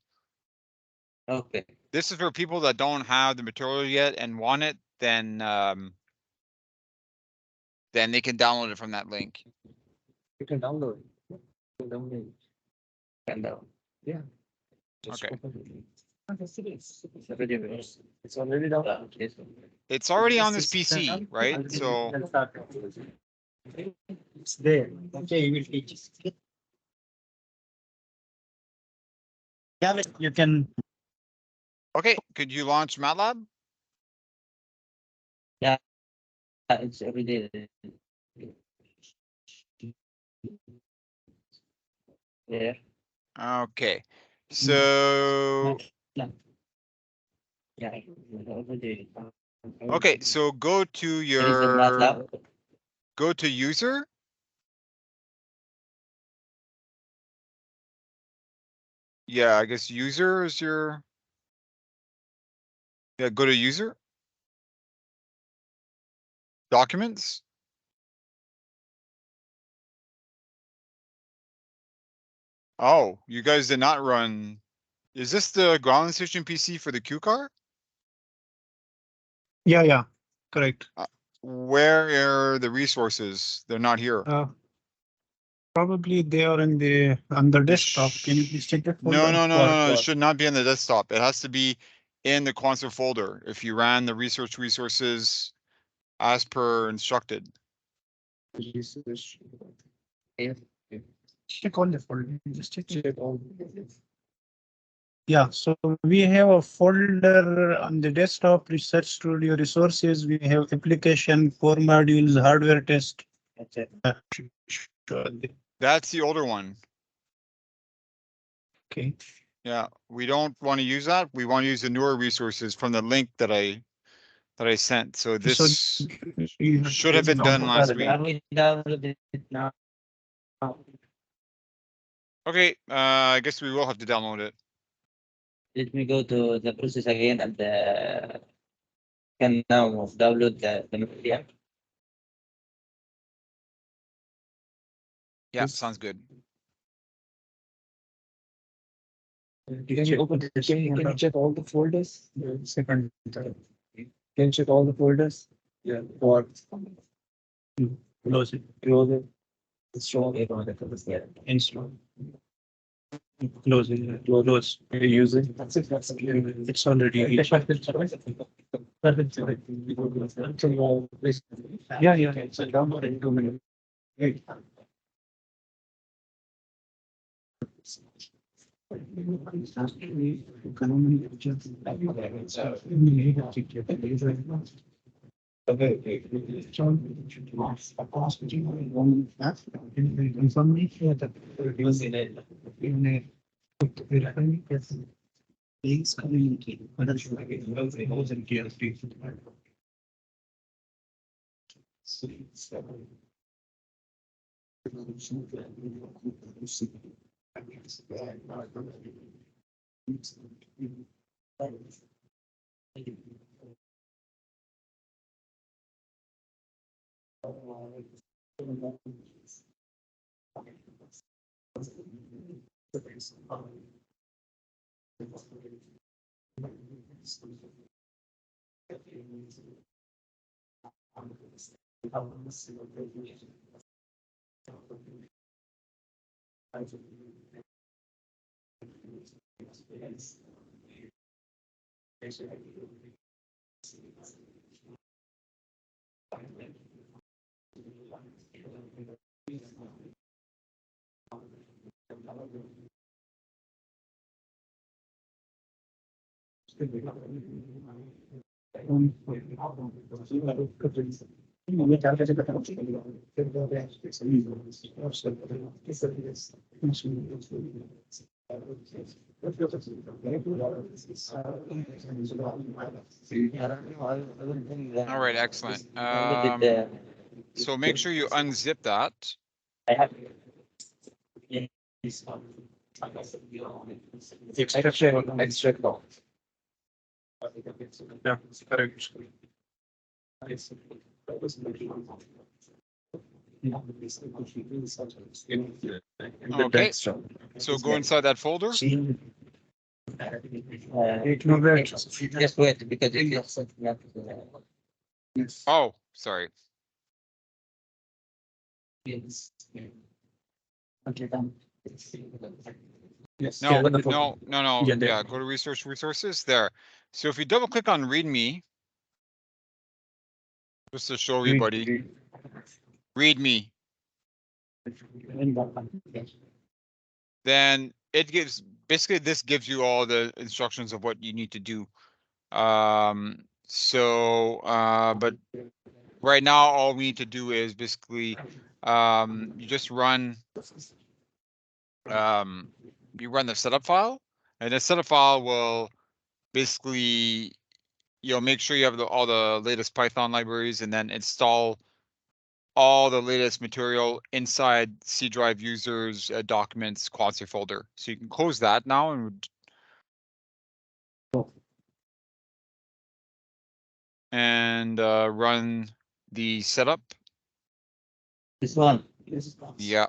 Okay. This is for people that don't have the material yet and want it, then they can download it from that link. You can download it. You can download it. And Yeah. Just Okay. open it. It's already down. It's already on this PC, right? So It's there. Okay, you will teach. Yeah, you can. okay, could you launch MATLAB? it's every day. There. Okay. So Yeah. Every day. okay, so go to There is a your MATLAB. go to user. Yeah, I guess user is your. Yeah, go to user. Documents. Oh, you guys did not run. Is this the ground station PC for the Q car? Yeah, correct. Where are the resources? They're not here. Probably they are in the on the desktop. Can you please check that? No, folder? it should not be on the desktop. It has to be in the Quanser folder. If you ran the resources as per instructed. Check all the folder. Just check all. Yeah, so we have a folder on the desktop, Research Studio resources. We have application, core modules, hardware test. That's it. That's the older one. Okay. Yeah, we don't want to use that. We want to use the newer resources from the link that I sent. So this should have been done last week. We download it now. Okay, I guess we will have to download it. Let me go to the process again and can now download the material. Yeah, sounds good. Can you open the can you check all the folders? Second. Can you check all the folders? Yeah. Or Close it. close it. It's showing it on the Install. Close it. close. You use it. That's it. That's It's already. Yeah. It's a download in 2 minutes. Wait. Please communicate. All right, excellent. So make sure you unzip that. I have. Extract law. Yeah, correct. Okay. So go inside that folder. Just wait because it is. Oh, sorry. Yes. No, no. Yeah, go to resources there. So if you double click on README, just to show everybody, README, then it gives, basically this gives you all the instructions of what you need to do. But right now all we need to do is basically, you just run, you run the setup file, and the setup file will basically, make sure you have all the latest Python libraries, and then install all the latest material inside C drive users documents Quanser folder. So you can close that now and run the setup. This one. Yeah.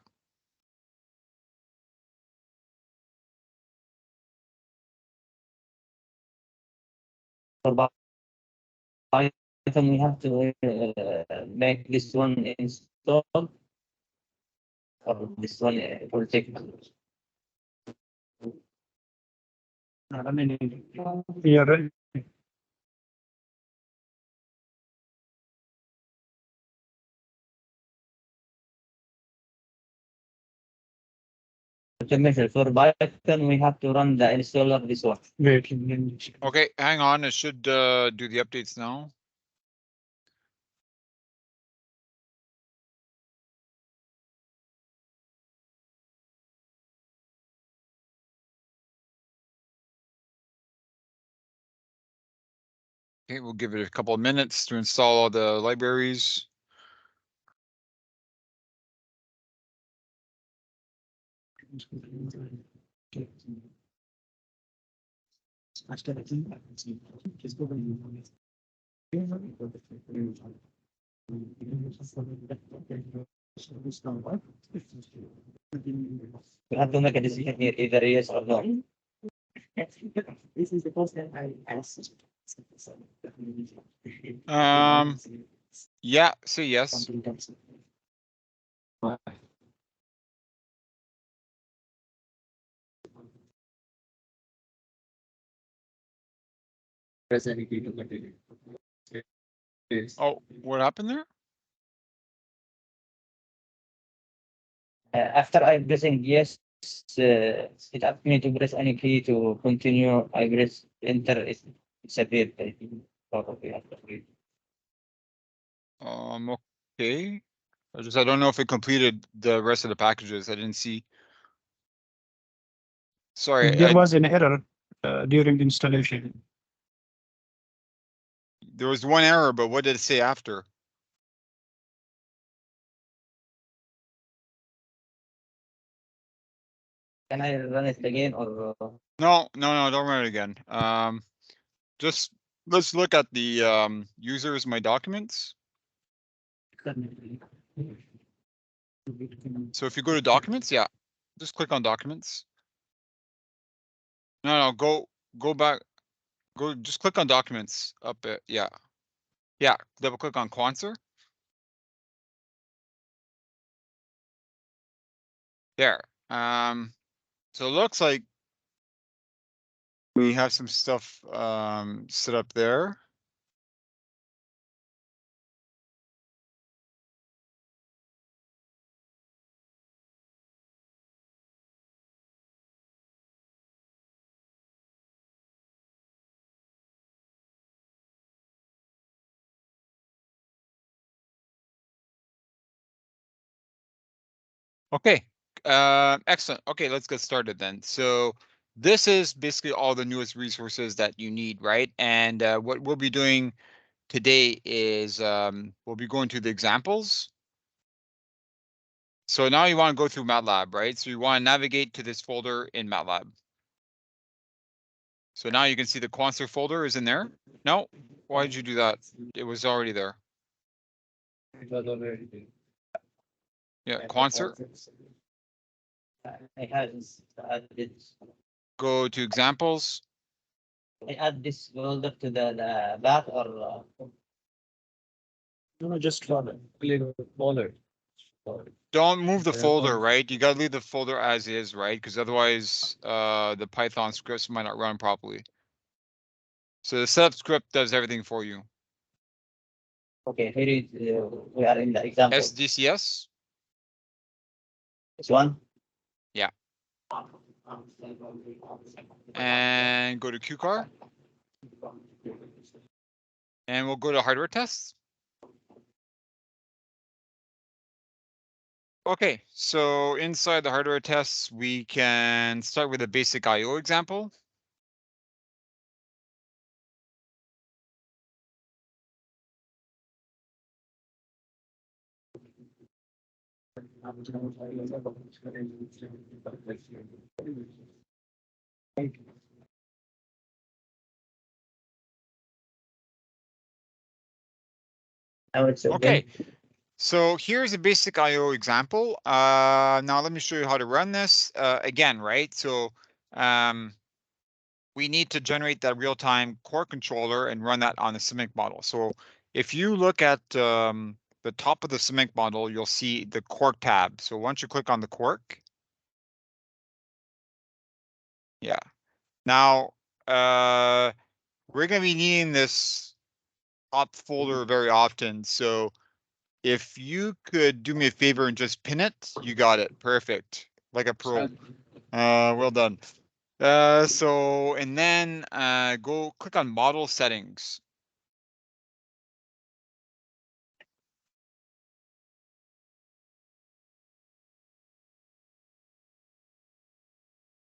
For Python, we have to make this one install. Or this one will take. Yeah, right. To measure for Python, we have to run the installer this one. Wait. Okay, hang on. It should do the updates now. Okay, we'll give it a couple of minutes to install all the libraries. We have to make a decision here, either yes or no. This is the first time I asked. Yeah, say yes. Oh, what happened there? After I'm pressing yes, it asks me to press any key to continue. I press enter. It's appeared. Probably after we. Okay. I don't know if it completed the rest of the packages. I didn't see. Sorry. There was an error during the installation. There was one error, but what did it say after? Can I run it again or? No, don't run it again. Just let's look at the users, my documents. So if you go to documents, yeah, just click on documents. No, go back, just click on documents up it. Yeah. Yeah, double click on Quanser. There. So it looks like we have some stuff set up there. Okay, excellent. Okay, let's get started then. So this is basically all the newest resources that you need, right? And what we'll be doing today is we'll be going to the examples. So now you want to go through MATLAB, right? So you want to navigate to this folder in MATLAB. So now you can see the Quanser folder is in there. No, why did you do that? It was already there. Yeah, Quanser. I had this. Go to examples. I add this folder to the back or. No, just follow. Follow. Don't move the folder, right? You gotta leave the folder as is, right? Because otherwise, the Python scripts might not run properly. So the setup script does everything for you. Okay, here is we are in the example. SDCS. This one. Yeah. And go to QCar. And we'll go to hardware tests. Okay, so inside the hardware tests, we can start with a basic I/O example. Now it's Okay, so here's a basic I/O example. Now let me show you how to run this again, right? So we need to generate that real-time core controller and run that on the CMYK model. So if you look at the top of the CMYK model, you'll see the Quark tab. So once you click on the Quark, yeah. Now we're going to be needing this top folder very often. So if you could do me a favor and just pin it, you got it. Perfect. Like a pro. Well done. So, and then go click on model settings.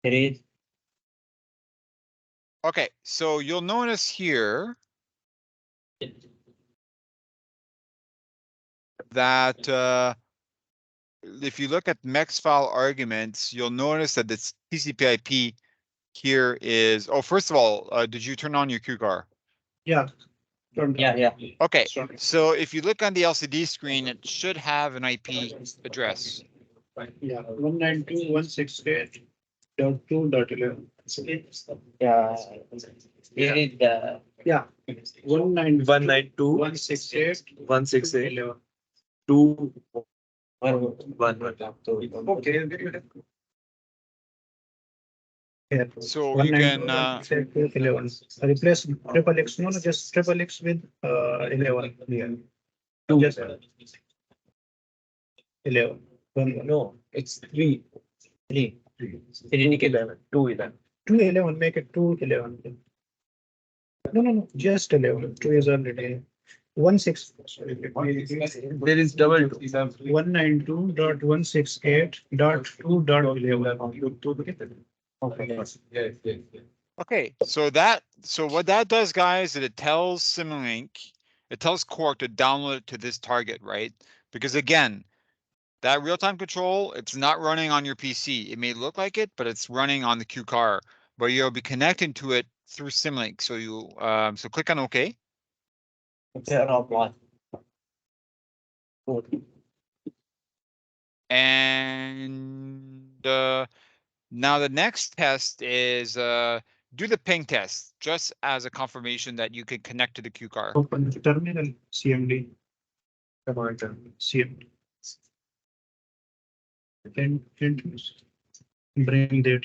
Here is. Okay, so you'll notice here that if you look at MEX file arguments, you'll notice that this TCP/IP here is, oh, first of all, did you turn on your QCar? Yeah. Yeah. Okay, so if you look on the LCD screen, it should have an IP address. Yeah, 192.168.2.11. Yeah. Here is the. Yeah. 192.168.2.11. Okay. Here. So you can 11. Replace triple X. No, just triple X with 11. Yeah. Just 11. No, it's 3. 3. 11. 211. 211. Make it 211. No. Just 11. 2 is already 16. There is double 2. 192.168.2.11. okay, so what that does, guys, is it tells Simulink, it tells Quark to download it to this target, right? Because again, That real-time control, it's not running on your PC. It may look like it, but it's running on the Q car. But you'll be connecting to it through Symlink. So you so click on OK. Turn off one. And now the next test is do the ping test, just as a confirmation that you can connect to the Q car. Open the terminal CMD. Command terminal CMD. And bring that.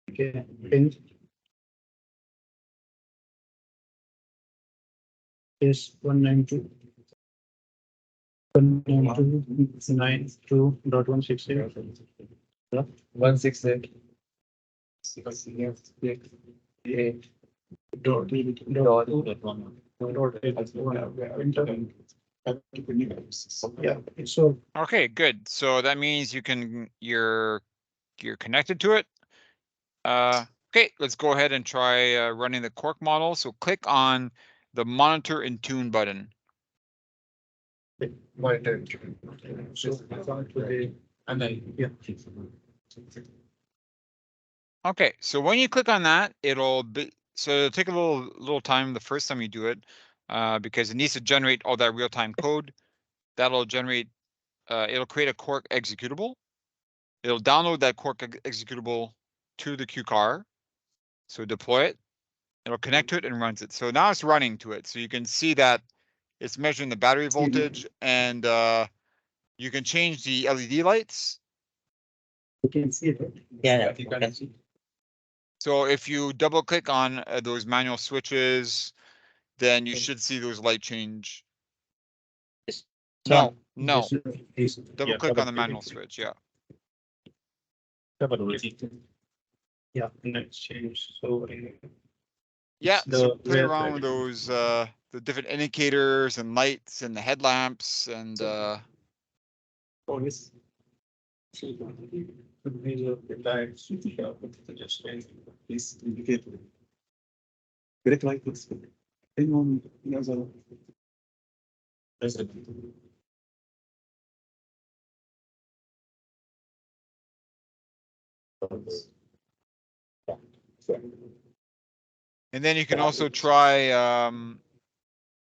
Okay. Ping. Is 192. 192.92.168. 168. Yeah, so Okay, good. So that means you're connected to it. Okay, let's go ahead and try running the Quark model. So click on the monitor and tune button. monitor. So and I yeah. Okay, so when you click on that, it'll take a little time the first time you do it, because it needs to generate all that real-time code. That'll generate, it'll create a Quark executable. It'll download that Quark executable to the Q car. So deploy it. It'll connect to it and runs it. So now it's running to it. So you can see that it's measuring the battery voltage, and you can change the LED lights. You can see it. Yeah, you can see. So if you double click on those manual switches, then you should see those light change. No, no. Double click on the manual switch. Yeah. Yeah, next change. So Yeah. the So play where around with those the different indicators and lights and the headlamps and Police. The major lights, just please indicate. Correct like this. Anyone knows a resident. and then you can also try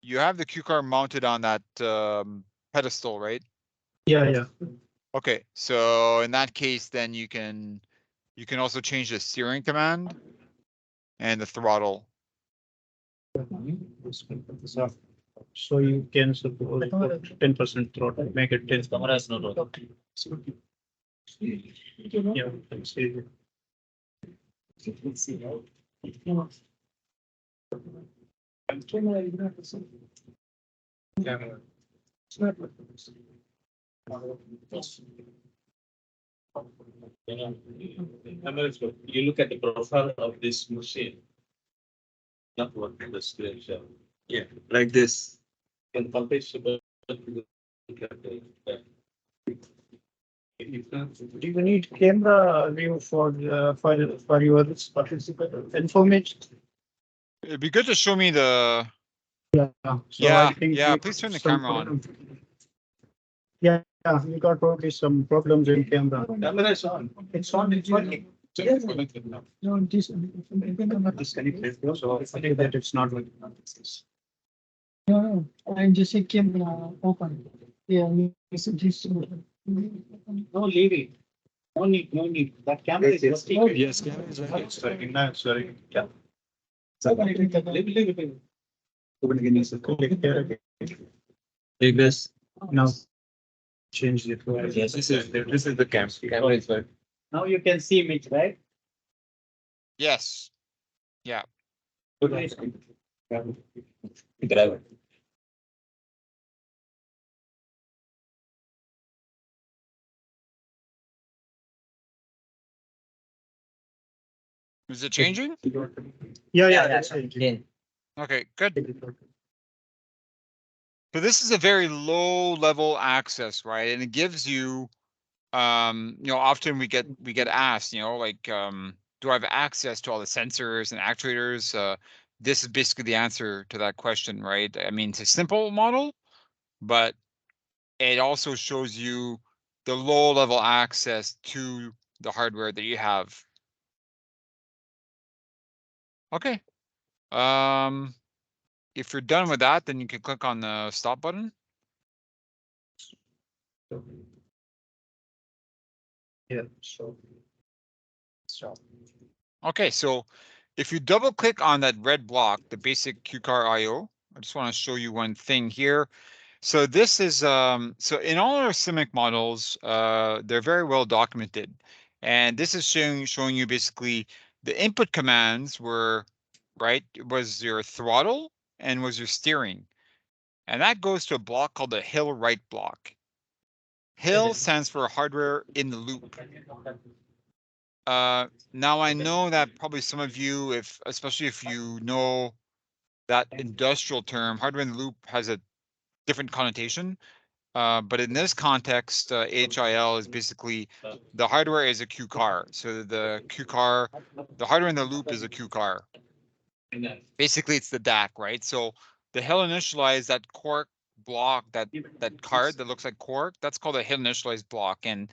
you have the Q car mounted on that pedestal, right? Yeah, yeah. Okay, so in that case, then you can also change the steering command and the throttle. So you can suppose 10% throttle, make it 10. Camera is not working. Yeah, let's see. You look at the profile of this machine. Not what the screen show. Yeah, like this. And publish about. Do you need camera view for your participant information? It'd be good to show me the. Yeah. So Yeah, I think yeah, we please turn the some camera on. problem. Yeah, we got probably some problems in camera. Camera is on. It's on. It's working. No, this not disconnected. So I think that it's not working. No, I just say camera open. Yeah, just. No, leave it. No need. That camera is working. Yes, camera is working. It's working now. Sorry. Yeah. Take this. Now change it. Yes, this is the camera. Camera is working. Now you can see me, right? Yes. Yeah. Driver. Is it changing? Yeah. That's it. Okay, good. So this is a very low level access, right? And it gives you, often we get asked, like, do I have access to all the sensors and actuators? This is basically the answer to that question, right? I mean, it's a simple model, but it also shows you the low level access to the hardware that you have. Okay. If you're done with that, then you can click on the stop button. Yeah, so. Okay, so if you double click on that red block, the basic QCar IO, I just want to show you one thing here. So this is so in all our CIMIC models, they're very well documented. And this is showing you basically the input commands were, right, was your throttle and was your steering. And that goes to a block called the hill right block. Hill stands for hardware in the loop. Now I know that probably some of you, especially if you know that industrial term, hardware in the loop has a different connotation. But in this context, HIL is basically the hardware is a Q car. So the Q car, the hardware in the loop is a Q car. Basically, it's the DAC, right? So the hill initialized, that quark block, that card that looks like quark, that's called a hill initialized block, and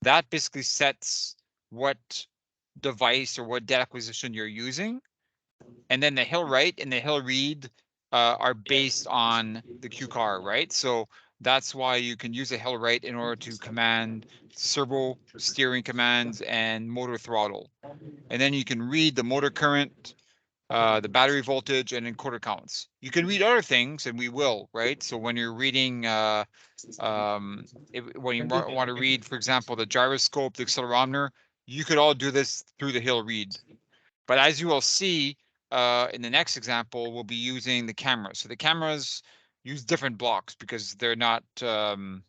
that basically sets what device or what data acquisition you're using. And then the hill write and the hill read are based on the Q car, right? So that's why you can use a hill write in order to command servo steering commands and motor throttle. And then you can read the motor current, the battery voltage, and encoder counts. You can read other things, and we will, right? So when you're reading, when you want to read, for example, the gyroscope, the accelerometer, you could all do this through the hill read. But as you will see in the next example, we'll be using the camera. So the cameras use different blocks because they're not, the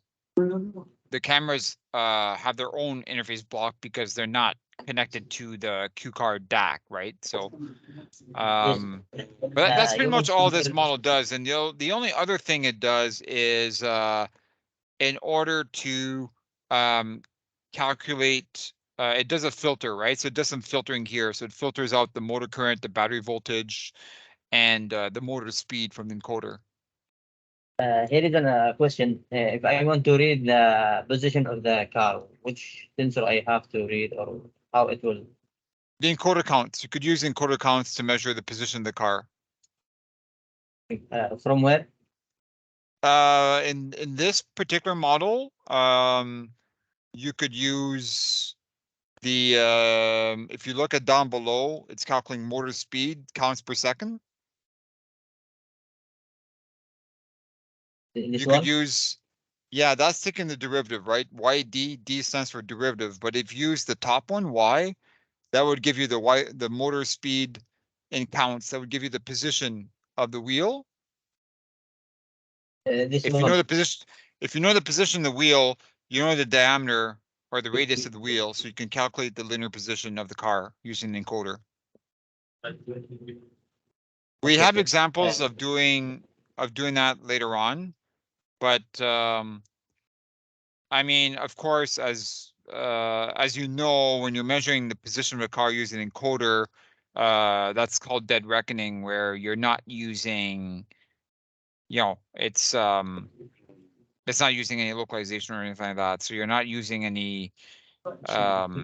cameras have their own interface block because they're not connected to the Q card DAC, right? So, but that's pretty much all this model does. And the only other thing it does is in order to calculate, it does a filter, right? So it does some filtering here. So it filters out the motor current, the battery voltage, and the motor speed from the encoder. Here is a question. If I want to read the position of the car, which sensor I have to read or how it will? The encoder counts. You could use encoder counts to measure the position of the car. From where? In this particular model, you could use the if you look at down below, it's calculating motor speed counts per second. This You one? could use, yeah, that's taking the derivative, right? D stands for derivative, but if you use the top one, Y, that would give you the motor speed in counts. That would give you the position of the wheel. This If one. you know the position, if you know the position of the wheel, you know the diameter or the radius of the wheel, so you can calculate the linear position of the car using the encoder. We have examples of doing that later on, but I mean, of course, as you know, when you're measuring the position of a car using an encoder, that's called dead reckoning, where you're not using, it's not using any localization or anything like that. So you're not using any.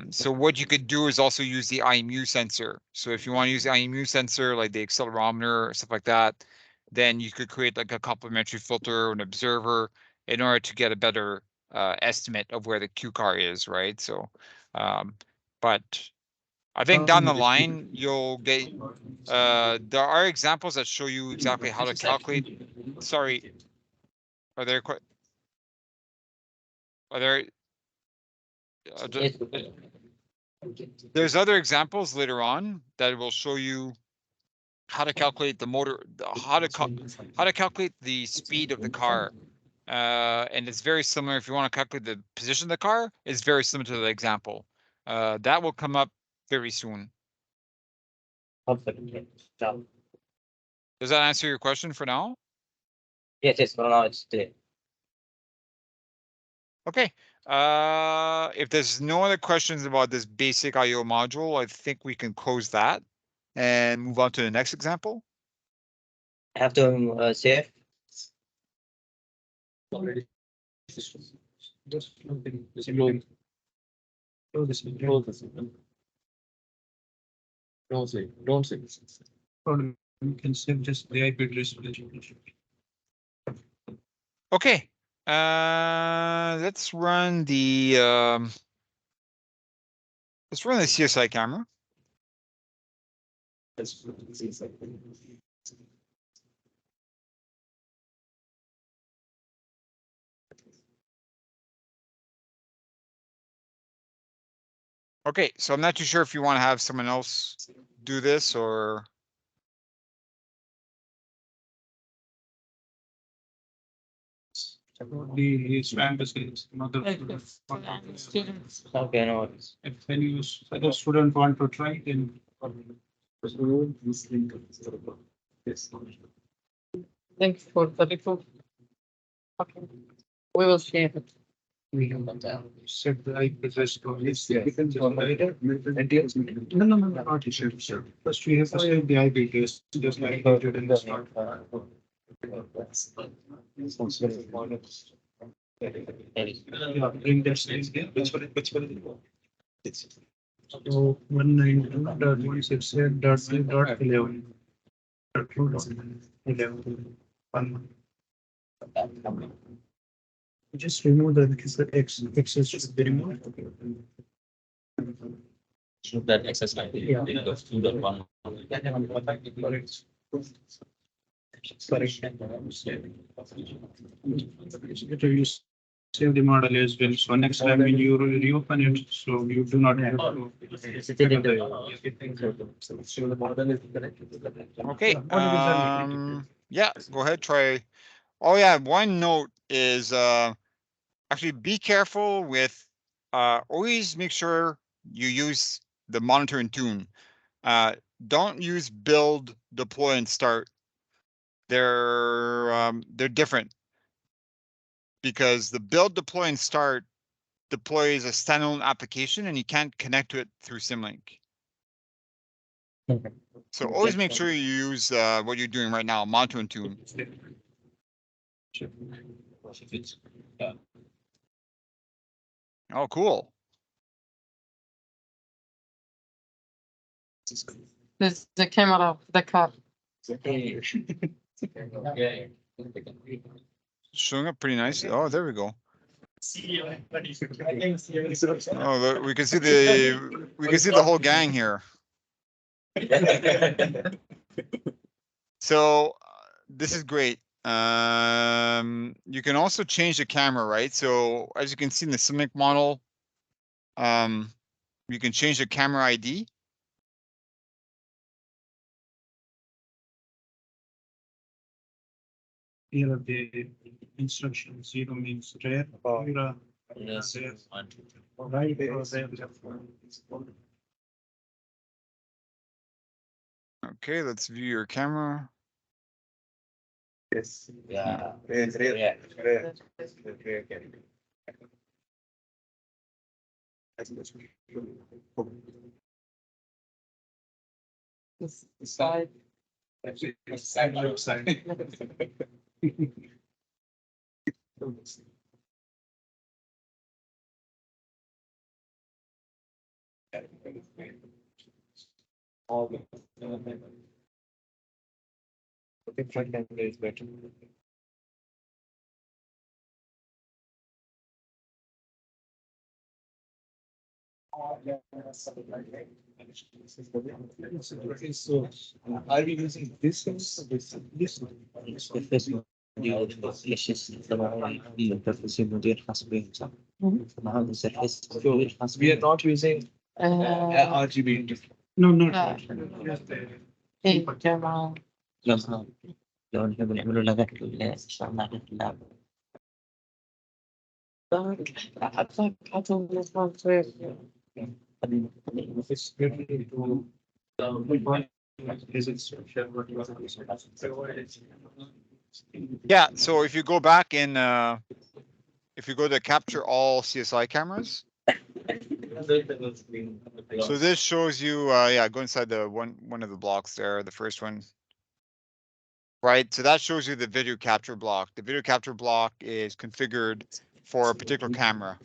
So what you could do is also use the IMU sensor. So if you want to use the IMU sensor, like the accelerometer or stuff like that, then you could create like a complementary filter or an observer in order to get a better estimate of where the Q car is, right? So, but I think down the line you'll get. There are examples that show you exactly how to calculate. Sorry, are there? Are there? There's other examples later on that will show you how to calculate the motor, how to calculate the speed of the car. And it's very similar. If you want to calculate the position of the car, it's very similar to the example. That will come up very soon. Does that answer your question for now? Yes, for now it's clear. Okay. If there's no other questions about this basic IO module, I think we can close that and move on to the next example. I have to save. Just close this. Don't say. Or you can save just the IP address. Okay, let's run the CSI camera. Okay, so I'm not too sure if you want to have someone else do this or. The SWAM is another Students. Okay, no worries. if any other student want to try, then Thanks for the report. Okay. We will share it. set the IP address to this. No, not issue. First we have to save the IP address, just like we did in the start. Yeah, bring that stage there. Which one? So 192.168.3.11. Just remove the access should be removed. Should that access line be Yeah. goes to the one? Better you save the model as well. So next time when you reopen it, so you do not have to. Okay, yeah, go ahead, try. Oh yeah, one note is actually be careful with always make sure you use the monitor and tune. Don't use build, deploy, and start. They're different because the build, deploy, and start deploys a standalone application and you can't connect to it through Symlink. So always make sure you use what you're doing right now, monitor and tune. Oh, cool. This is the camera of the car. Showing up pretty nice. Oh, there we go. Oh, look, we can see the whole gang here. So this is great. You can also change the camera, right? So as you can see in the Symlink model, you can change the camera ID. Here are the instructions. 0 means rare. Yes. Right. Okay, let's view your camera. Yes. Yeah. Yeah. This side. So are we using this? This. We are not using RGB. No, not. لا. Just the- إيه جماعة. لو نحب نعمله لغة الشغلات اللعبة. حطهم الأسماء شوية. It's ready to. Is it? Yeah, so if you go back in, if you go to capture all CSI cameras, so this shows you, yeah, go inside the one of the blocks there, the first one. Right, so that shows you the video capture block. The video capture block is configured for a particular camera.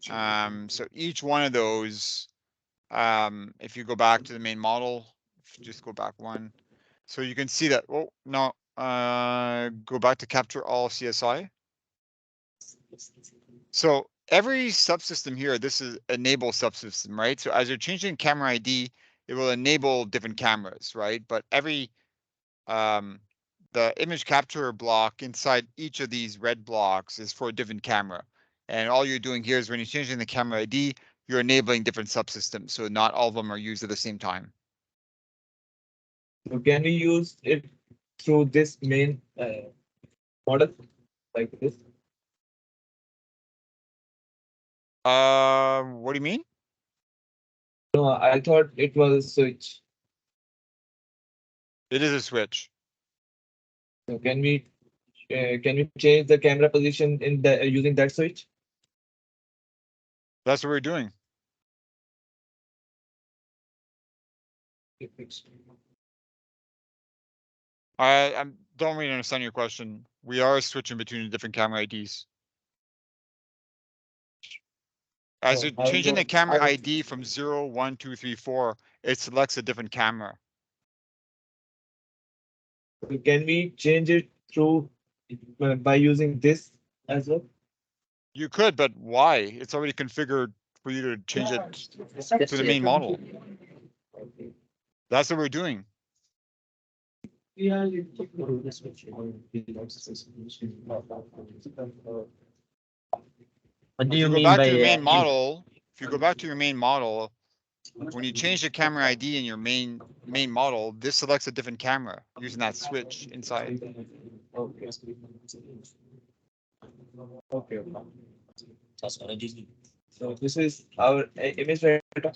So each one of those, if you go back to the main model, just go back one. So you can see that, oh, no, go back to capture all CSI. So every subsystem here, this is enable subsystem, right? So as you're changing camera ID, it will enable different cameras, right? But every, the image capture block inside each of these red blocks is for a different camera. And all you're doing here is when you're changing the camera ID, you're enabling different subsystems. So not all of them are used at the same time. So can we use it through this main model like this? What do you mean? No, I thought it was a switch. It is a switch. So can we change the camera position in the using that switch? That's what we're doing. I don't really understand your question. We are switching between the different camera IDs. As you're changing the camera ID from 0, 1, 2, 3, 4, it selects a different camera. So can we change it through by using this as well? You could, but why? It's already configured for you to change it to the main model. That's what we're doing. What do If you you go mean back by to your main model, if you go back to your main model, when you change the camera ID in your main model, this selects a different camera using that switch inside. Okay. Okay. So this is our image vector.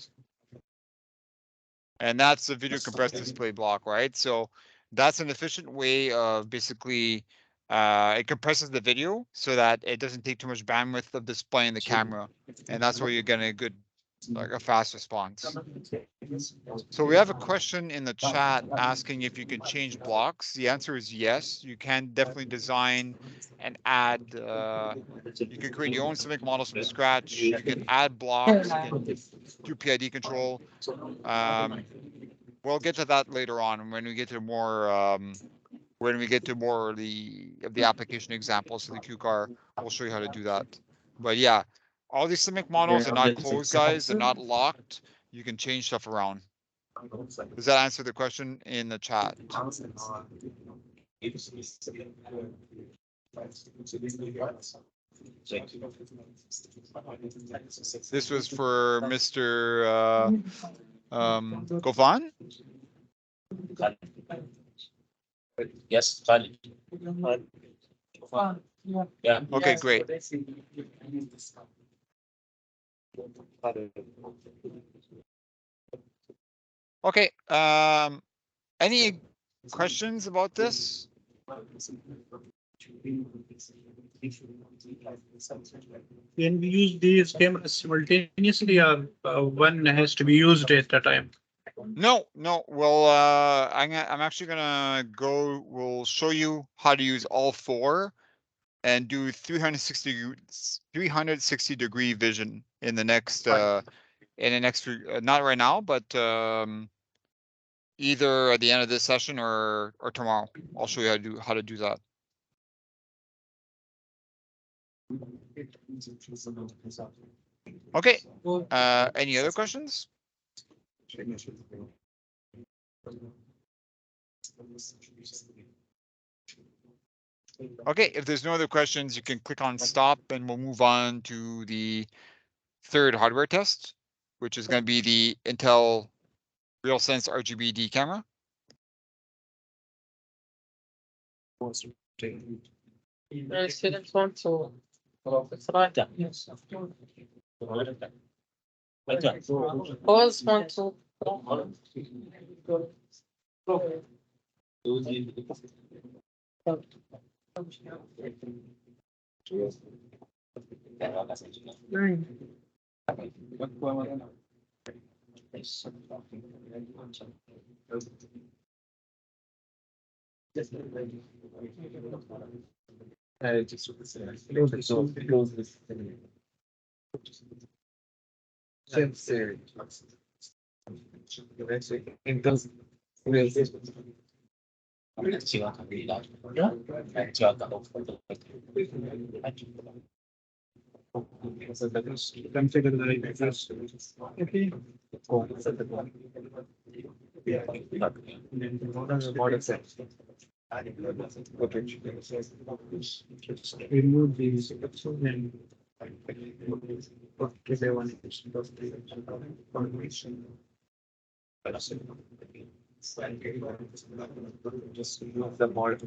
And that's the video compressed display block, right? So that's an efficient way of basically, it compresses the video so that it doesn't take too much bandwidth of displaying the camera. And that's where you're getting a good, like a fast response. So we have a question in the chat asking if you can change blocks. The answer is yes, you can definitely design and add, you can create your own Civic models from scratch. You can add blocks, you can do PID control. We'll get to that later on when we get to more, of the application examples of the QCar. We'll show you how to do that. But yeah, all these Civic models are not closed, guys. They're not locked. You can change stuff around. Does that answer the question in the chat? This was for Mr. Govan? Yes, Khalid. Yeah. Okay, great. Okay, any questions about this? Can we use these cameras simultaneously, or one has to be used at a time? No. Well, I'm actually gonna go. We'll show you how to use all four and do 360 degree vision in the next not right now, but either at the end of this session or tomorrow. I'll show you how to do that. Okay. Any other questions? Okay, if there's no other questions, you can click on stop and we'll move on to the third hardware test, which is going to be the Intel RealSense RGB-D camera. Students want to. It's right. Yes. Always want to. Just close this. Close this. In terms. Configure the right address. Okay. Just remove these and okay, they want confirmation. Just remove the monitor.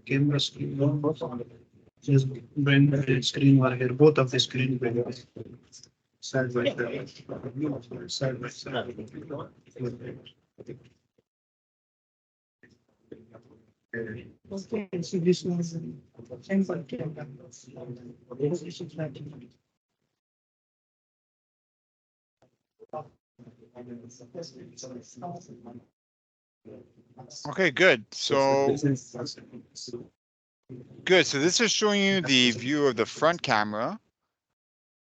Camera screen. Just bring the screen over here, both of the screen bring side by side. Side by side. Okay, so this was sample camera. Okay, good. So good. So this is showing you the view of the front camera.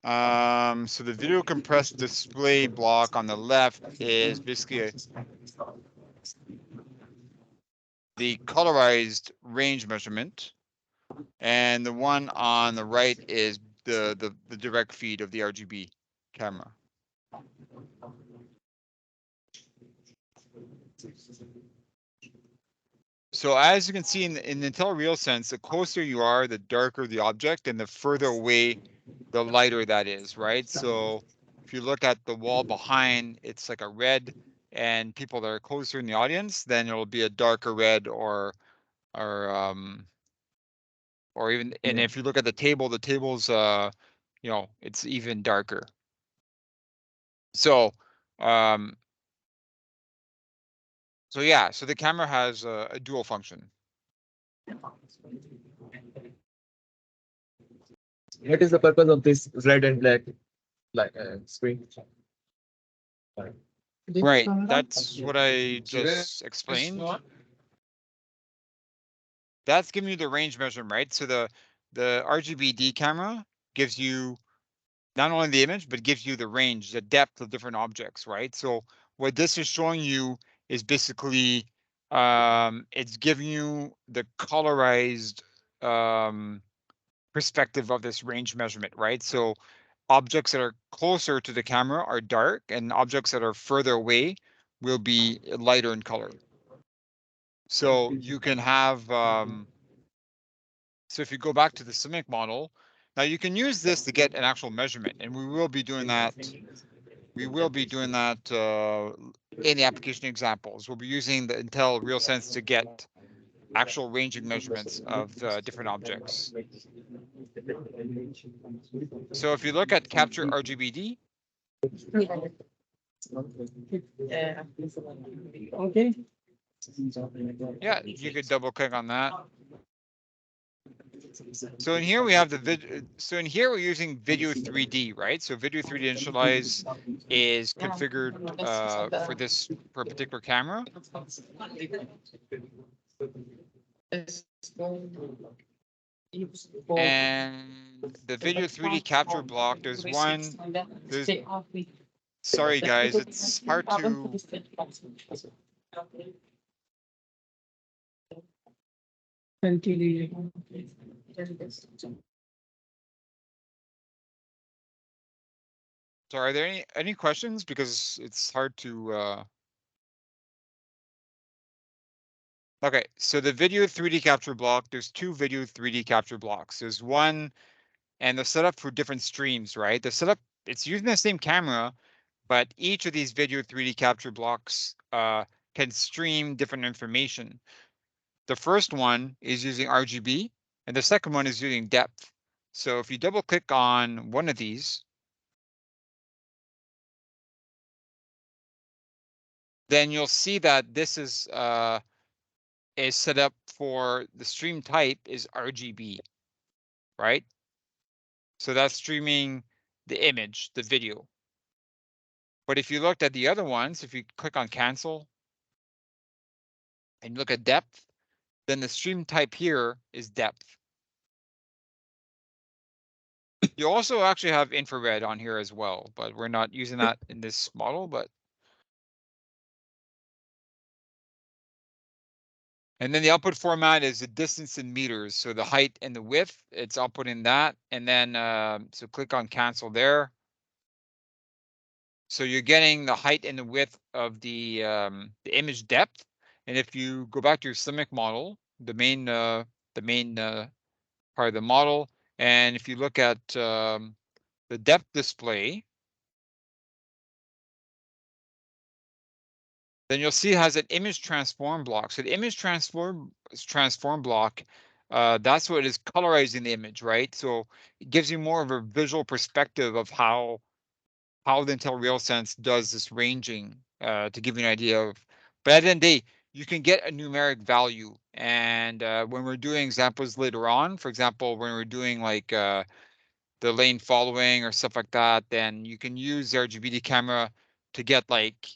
So the video compressed display block on the left is basically the colorized range measurement, and the one on the right is the direct feed of the RGB camera. So as you can see in the IntelliReal sense, the closer you are, the darker the object, and the further away, the lighter that is, right? So if you look at the wall behind, it's like a red, and people that are closer in the audience, then it'll be a darker red, or even, and if you look at the table's you know, it's even darker. So so yeah, so the camera has a dual function. What is the purpose of this red and black screen? Right, that's what I just explained. That's giving you the range measurement, right? So the RGBD camera gives you not only the image, but gives you the range, the depth of different objects, right? So what this is showing you is basically it's giving you the colorized perspective of this range measurement, right? So objects that are closer to the camera are dark, and objects that are further away will be lighter in color. So you can have so if you go back to the CIMIC model, now you can use this to get an actual measurement, and we will be doing that. We will be doing that in the application examples. We'll be using the Intel RealSense to get actual ranging measurements of different objects. So if you look at capture RGBD, Okay. yeah, you could double click on that. So in here we have the so in here we're using Video 3D, right? So Video 3D Initialize is configured for a particular camera. And the Video 3D capture block, there's sorry guys, it's hard to So are there any questions? Because it's hard to Okay, so the Video 3D capture block, there's two Video 3D capture blocks. There's one, and they're set up for different streams, right? They're set up, it's using the same camera, but each of these Video 3D capture blocks can stream different information. The first one is using RGB, and the second one is using depth. So if you double click on one of these, then you'll see that this is set up for the stream type is RGB, right? So that's streaming the image, the video. But if you looked at the other ones, if you click on cancel, and you look at depth, then the stream type here is depth. You also actually have infrared on here as well, but we're not using that in this model, but. And then the output format is the distance in meters. So the height and the width, it's outputting that. And then, so click on cancel there. So you're getting the height and the width of the image depth. And if you go back to your CIMIC model, the main part of the model, and if you look at the depth display, then you'll see it has an image transform block. So the image transform block, that's what is colorizing the image, right? So it gives you more of a visual perspective of how the Intel RealSense does this ranging, to give you an idea of. But at the end of the day, you can get a numeric value. And when we're doing examples later on, for example, when we're doing like the lane following or stuff like that, then you can use the RGBD camera to get like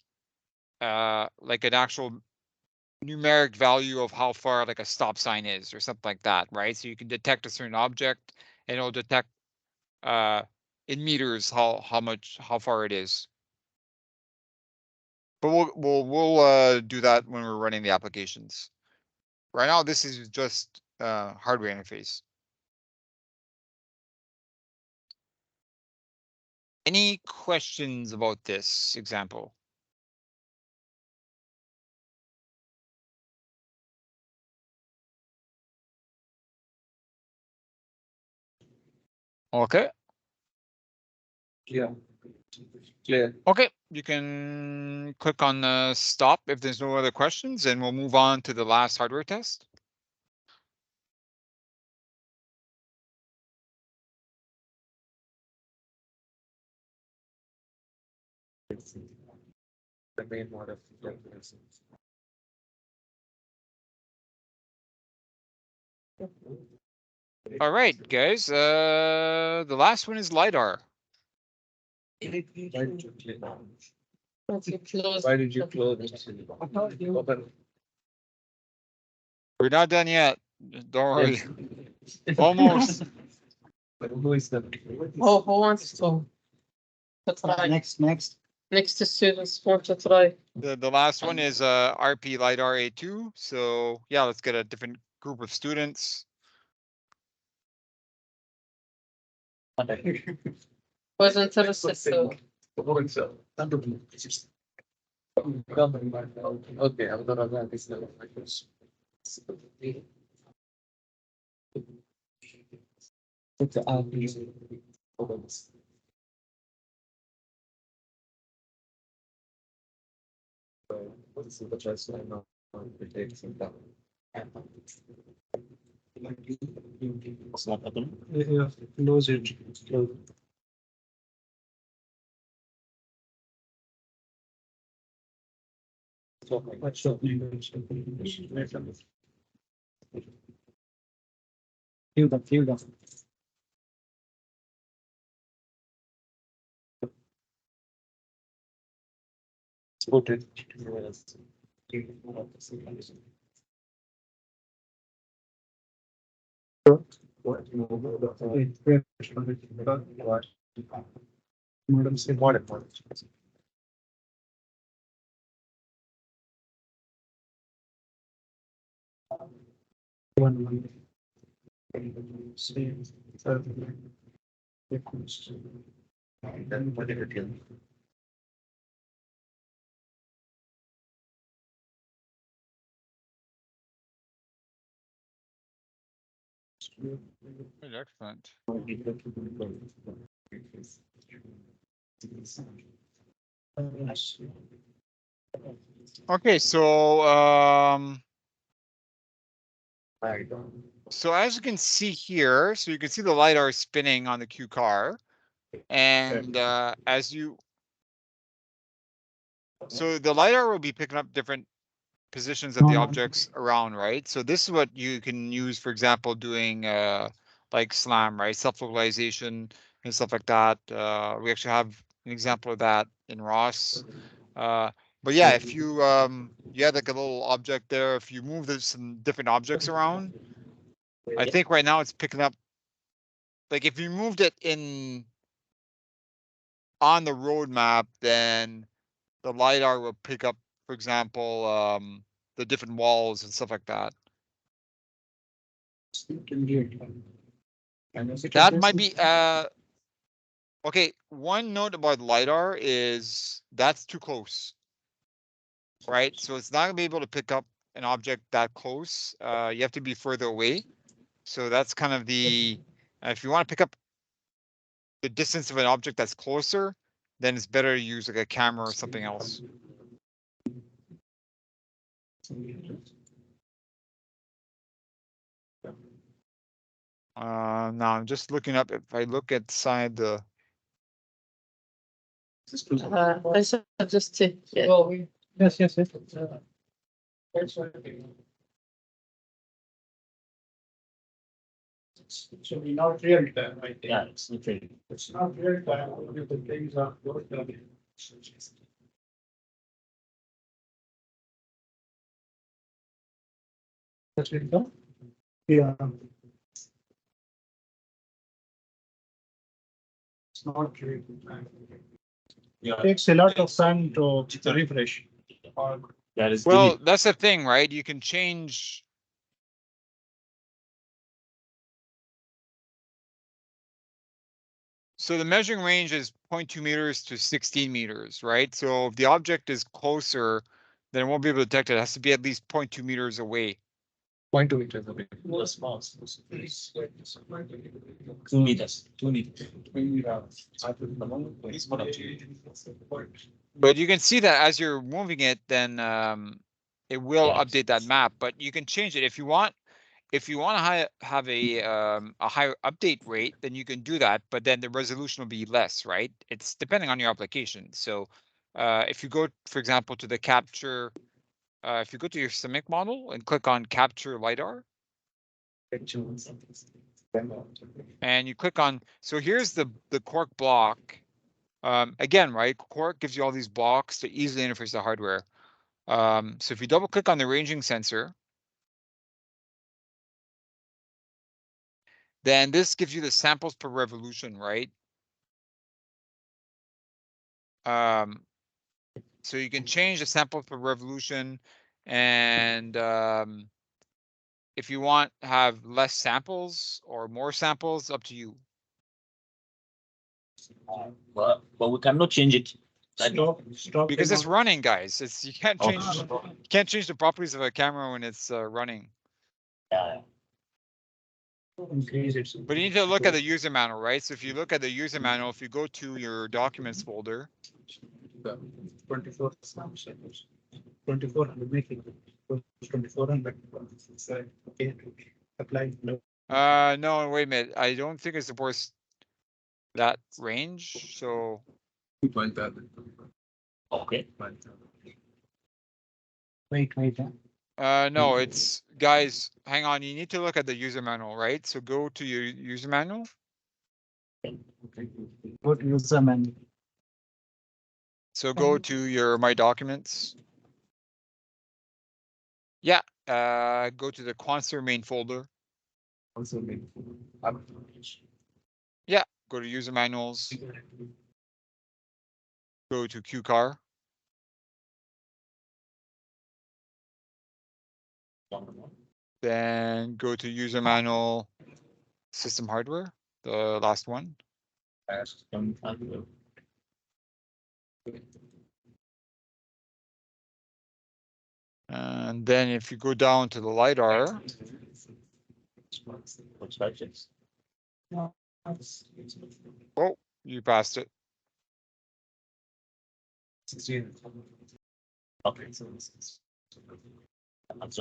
an actual numeric value of how far like a stop sign is or something like that, right? So you can detect a certain object and it'll detect in meters how far it is. But we'll do that when we're running the applications. Right now, this is just hardware interface. Any questions about this example? Okay. Yeah. Clear. Okay, you can click on stop if there's no other questions, and we'll move on to the last hardware test. The main one of the All right, guys. The last one is LiDAR. Why did you close it? Open. We're not done yet. Don't worry. Almost. But who is the? Who wants to try? Next. Next students want to try. The last one is RP LiDAR A2. So yeah, let's get a different group of students. Was interested, so Okay, I'm gonna run this now. What's the choice right now? It takes some time. Yeah, close it. Field up. Spotted. Excellent. Okay, so as you can see here, so you can see the LiDAR spinning on the Q car, and so the LiDAR will be picking up different positions of the objects around, right? So this is what you can use, for example, doing like SLAM, right? Self-localization and stuff like that. We actually have an example of that in ROS. But But yeah, if you you had like a little object there, if you move some different objects around, I think right now it's picking up. Like if you moved it in on the road map, then the LiDAR will pick up, for example, the different walls and stuff like that. That might be okay. One note about LiDAR is that's too close. Right? So it's not gonna be able to pick up an object that close. You have to be further away. So that's kind of the if you want to pick up the distance of an object that's closer, then it's better to use like a camera or something else. Now I'm just looking up. If I look inside the I suggested, yeah. Oh, yes, yes, yes. So we not real time, I think. Yeah, it's not really. It's not real time, only the things are worked on. That's it, no? Yeah. It's not real time. Yeah. Takes a lot of time to refresh. That is well, that's the thing, right? You can change. So the measuring range is 0.2 meters to 16 meters, right? So if the object is closer, then it won't be able to detect it. It has to be at least 0.2 meters away. 0.2 meters away. 2 meters. 2 meters. But you can see that as you're moving it, then it will update that map. But you can change it if you want. If you want to have a higher update rate, then you can do that. But then the resolution will be less, right? It's depending on your application. So if you go, for example, to the capture, if you go to your CIMIC model and click on capture LiDAR, and you click on, so here's the Quark block. Again, right, Quark gives you all these blocks to easily interface the hardware. So if you double click on the ranging sensor, then this gives you the samples per revolution, right? So you can change the sample per revolution, and if you want to have less samples or more samples, up to you. But we cannot change it. Stop. Because it's running, guys. It's you can't change the properties of a camera when it's running. Yeah. Increase it. But you need to look at the user manual, right? So if you look at the user manual, if you go to your documents folder, 24. 2400 making 2400. Okay, apply. no, wait a minute. I don't think it supports that range. So Okay. Wait. no, it's guys, hang on. You need to look at the user manual, right? So go to your user manual. Go to user manual. So go to your My Documents. Yeah, go to the Quanser main folder. Yeah, go to user manuals. Go to QCar. Then go to user manual, system hardware, the last one. And then if you go down to the LiDAR, oh, you passed it. Okay. At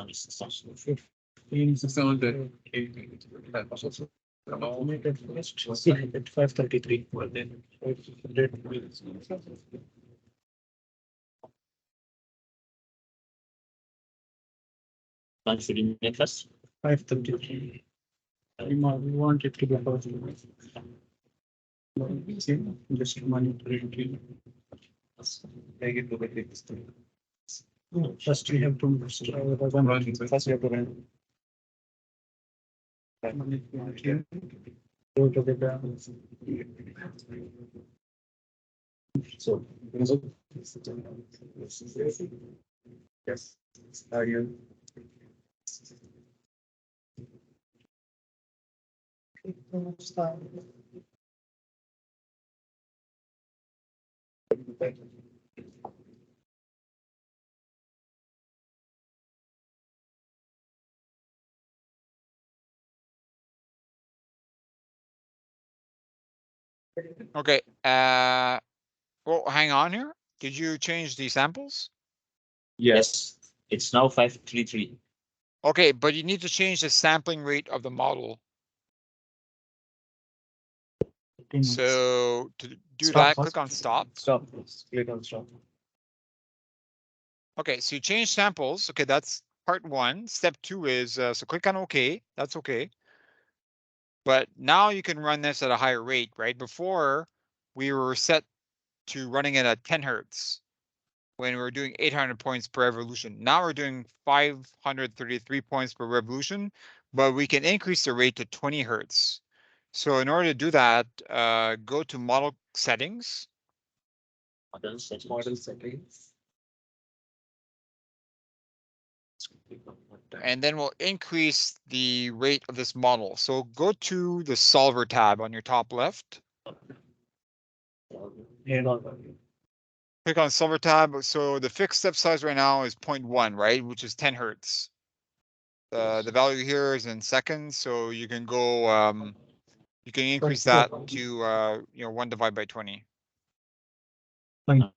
533. Well, then 533. We want it to be possible. Just monitoring. First we have to first we have to run. Go to the ground. So. Yes. Are you? Okay. Well, hang on here. Did you change the samples? Yes, it's now 533. Okay, but you need to change the sampling rate of the model. So to do that, click on stop. Stop. Click on stop. Okay, so you change samples. Okay, that's part one. Step two is, so click on OK. That's okay. But now you can run this at a higher rate, right? Before we were set to running it at 10 hertz when we were doing 800 points per revolution. Now we're doing 533 points per revolution, but we can increase the rate to 20 hertz. So in order to do that, go to model settings. Model settings. And then we'll increase the rate of this model. So go to the solver tab on your top left. Click on solver tab. So the fixed step size right now is 0.1, right? Which is 10 hertz. The value here is in seconds. So you can go, you can increase that to, 1 divided by 20. I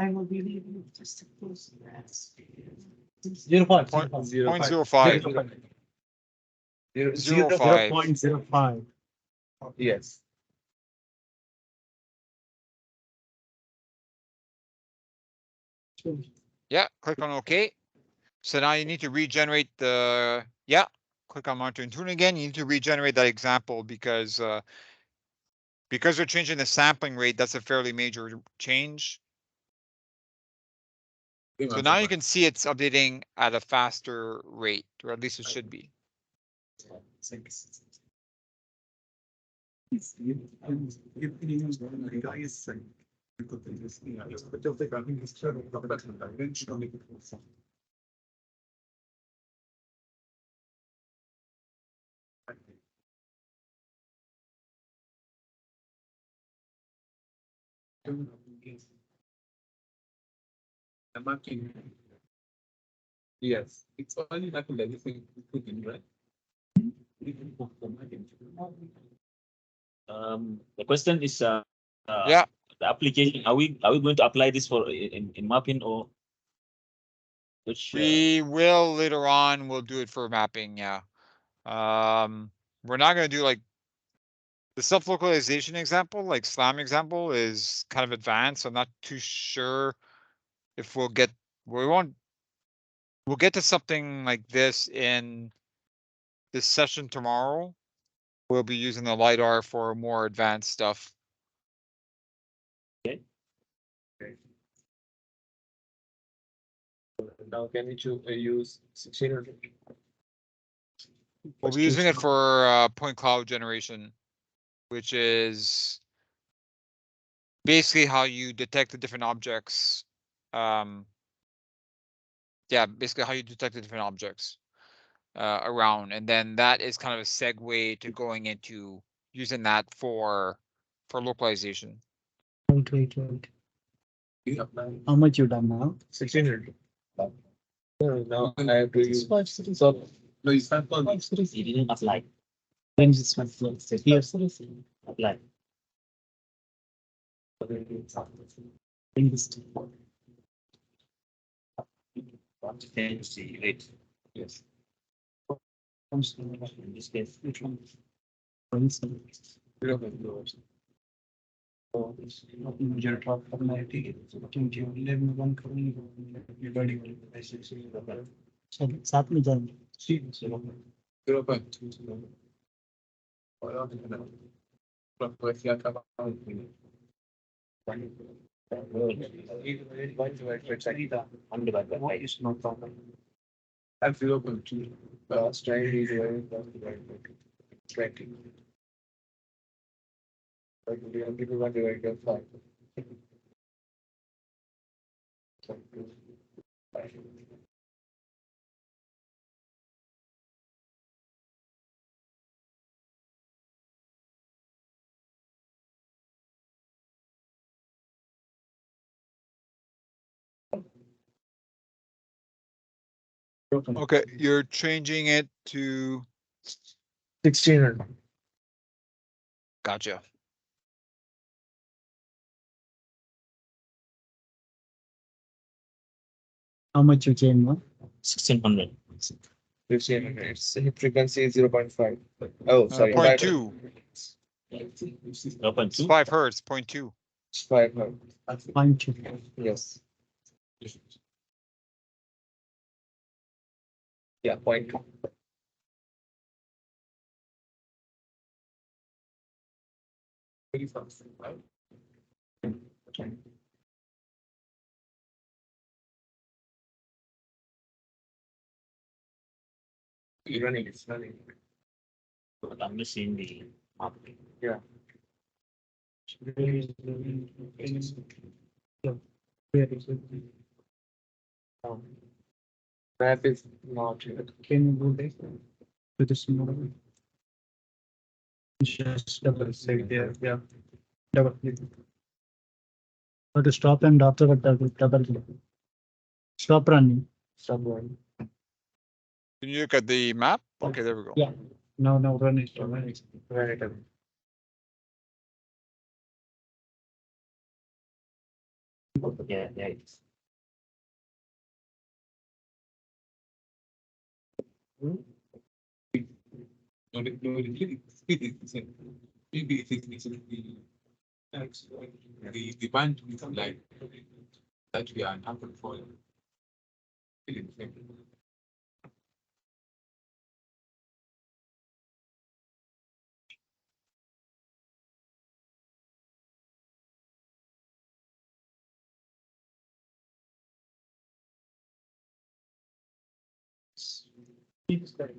will be leaving just to close the rest. 0.05. 0.05. 0.05. 0.05. Yes. Yeah, click on OK. So now you need to regenerate click on monitor and tune again. You need to regenerate that example because they're changing the sampling rate. That's a fairly major change. So now you can see it's updating at a faster rate, or at least it should be. Yes, it's only like everything cooking, right? The question is, Yeah. the application. Are we going to apply this for in mapping or which? We will later on. We'll do it for mapping. Yeah. We're not gonna do like the self-localization example, like SLAM example, is kind of advanced. So I'm not too sure if we'll get. We'll get to something like this in this session tomorrow. We'll be using the LiDAR for more advanced stuff. Now can we use 1600? We'll be using it for point cloud generation, which is basically how you detect the different objects. Yeah, basically how you detect the different objects around, and then that is kind of a segue to going into using that for localization. Wait. How much you done now? 1600. Now I have to use. So no, it's not for He didn't apply. Then this one here. Apply. In this. Change the rate. yes. In this case, Which one? Major drop of 90. साथ में जाएंगे 0.2. What is not problem? Have 0.2. Straight is 20. Like, we are giving 1 divided by 5. Okay, you're changing it to 1600. gotcha. How much you change, no? 1600. 1500. Frequency is 0.5. Oh, sorry. 0.2. 0.2. 5 hertz, 0.2. 5 hertz. Fine, two. Yes. Yeah, 0.2. Running, it's running. But I'm missing the map. Yeah. Where is it? Map is not here. Can you go there? To this model? Just double click there, yeah. Double click. Or to stop and afterward double click. Stop running. Stop running. Can you look at the map? Okay, there we go. Yeah. Now run it. Run it. Yeah, yeah. The band like that we are unable for.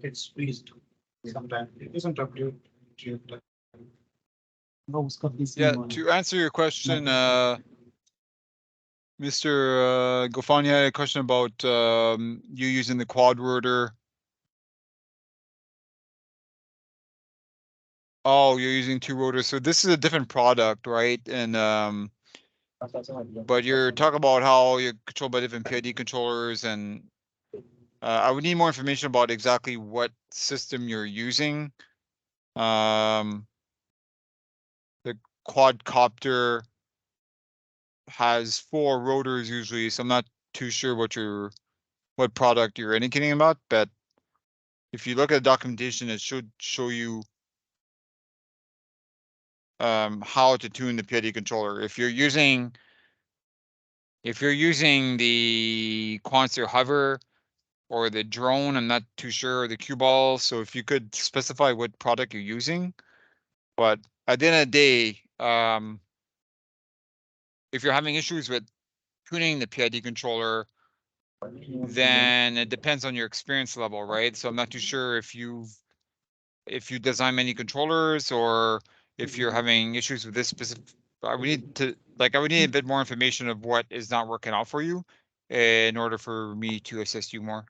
It's squeezed. Sometimes it isn't updated. Yeah, to answer your question, Mr. Gofani had a question about you using the quad rotor. Oh, you're using 2 rotors. So this is a different product, right? And but you're talking about how you're controlled by different PID controllers, and I would need more information about exactly what system you're using. The quadcopter has 4 rotors usually, so I'm not too sure what product you're indicating about, but if you look at the documentation, it should show you how to tune the PID controller. If you're using the Quanser hover or the drone, I'm not too sure, or the cue ball. So if you could specify what product you're using, but at the end of the day, if you're having issues with tuning the PID controller, then it depends on your experience level, right? So I'm not too sure if you design many controllers or if you're having issues with this specific. I would need a bit more information of what is not working out for you in order for me to assist you more.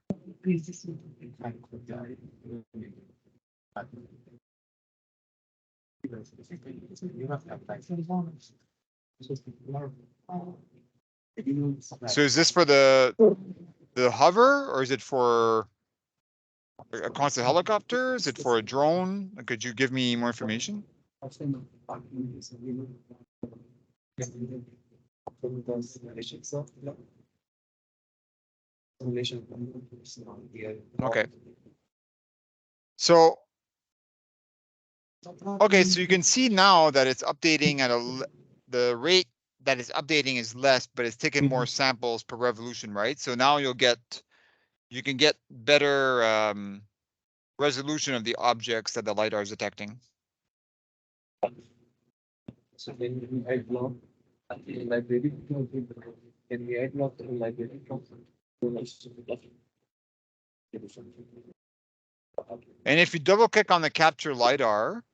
So is this for the hover, or is it for a constant helicopter? Is it for a drone? Could you give me more information? Okay. So, okay, so you can see now that it's updating at the rate that it's updating is less, but it's taking more samples per revolution, right? So now you can get better resolution of the objects that the LiDAR is detecting. So then we add block in library. Can we add block in library? And if you double click on the capture LiDAR,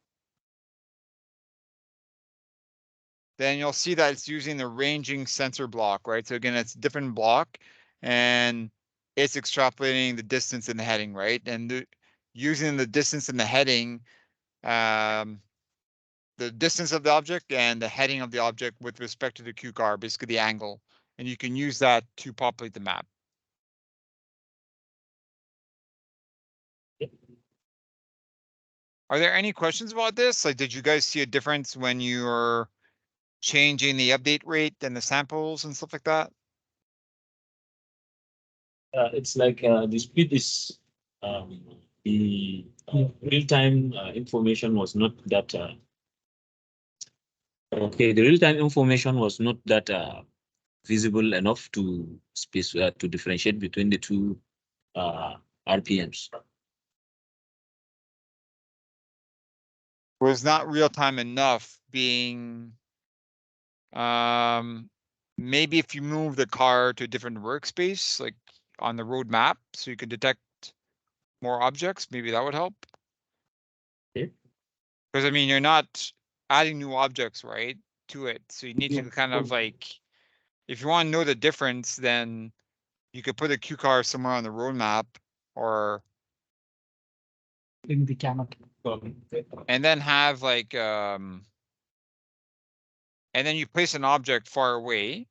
then you'll see that it's using the ranging sensor block, right? So again, it's a different block and it's extrapolating the distance in the heading, right? And using the distance in the heading, the distance of the object and the heading of the object with respect to the QCar, basically the angle. And you can use that to populate the map. Are there any questions about this? Like, did you guys see a difference when you're changing the update rate and the samples and stuff like that? It's like the speed is the real-time information was not that okay. The real-time information was not that visible enough to to differentiate between the two RPMs. Was not real time enough, being maybe if you move the car to a different workspace, like on the road map, so you can detect more objects, maybe that would help. Okay. Because I mean, you're not adding new objects, right, to it. So you need to kind of like, if you want to know the difference, then you could put a Q car somewhere on the road map, or In the camera. and then have like and then you place an object far away,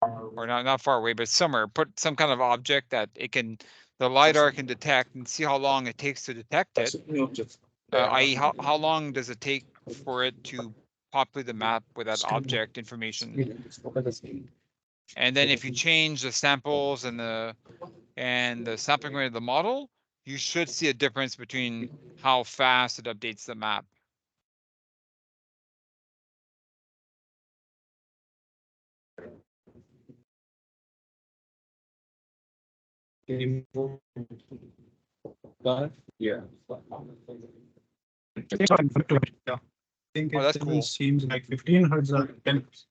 or not far away, but somewhere. Put some kind of object that it can, the LiDAR can detect, and see how long it takes to detect it. I.e., how long does it take for it to populate the map with that object information? And then if you change the samples and the sampling rate of the model, you should see a difference between how fast it updates the map. Yeah. I think Oh, that's it cool. seems like 15 hertz or 10 hertz.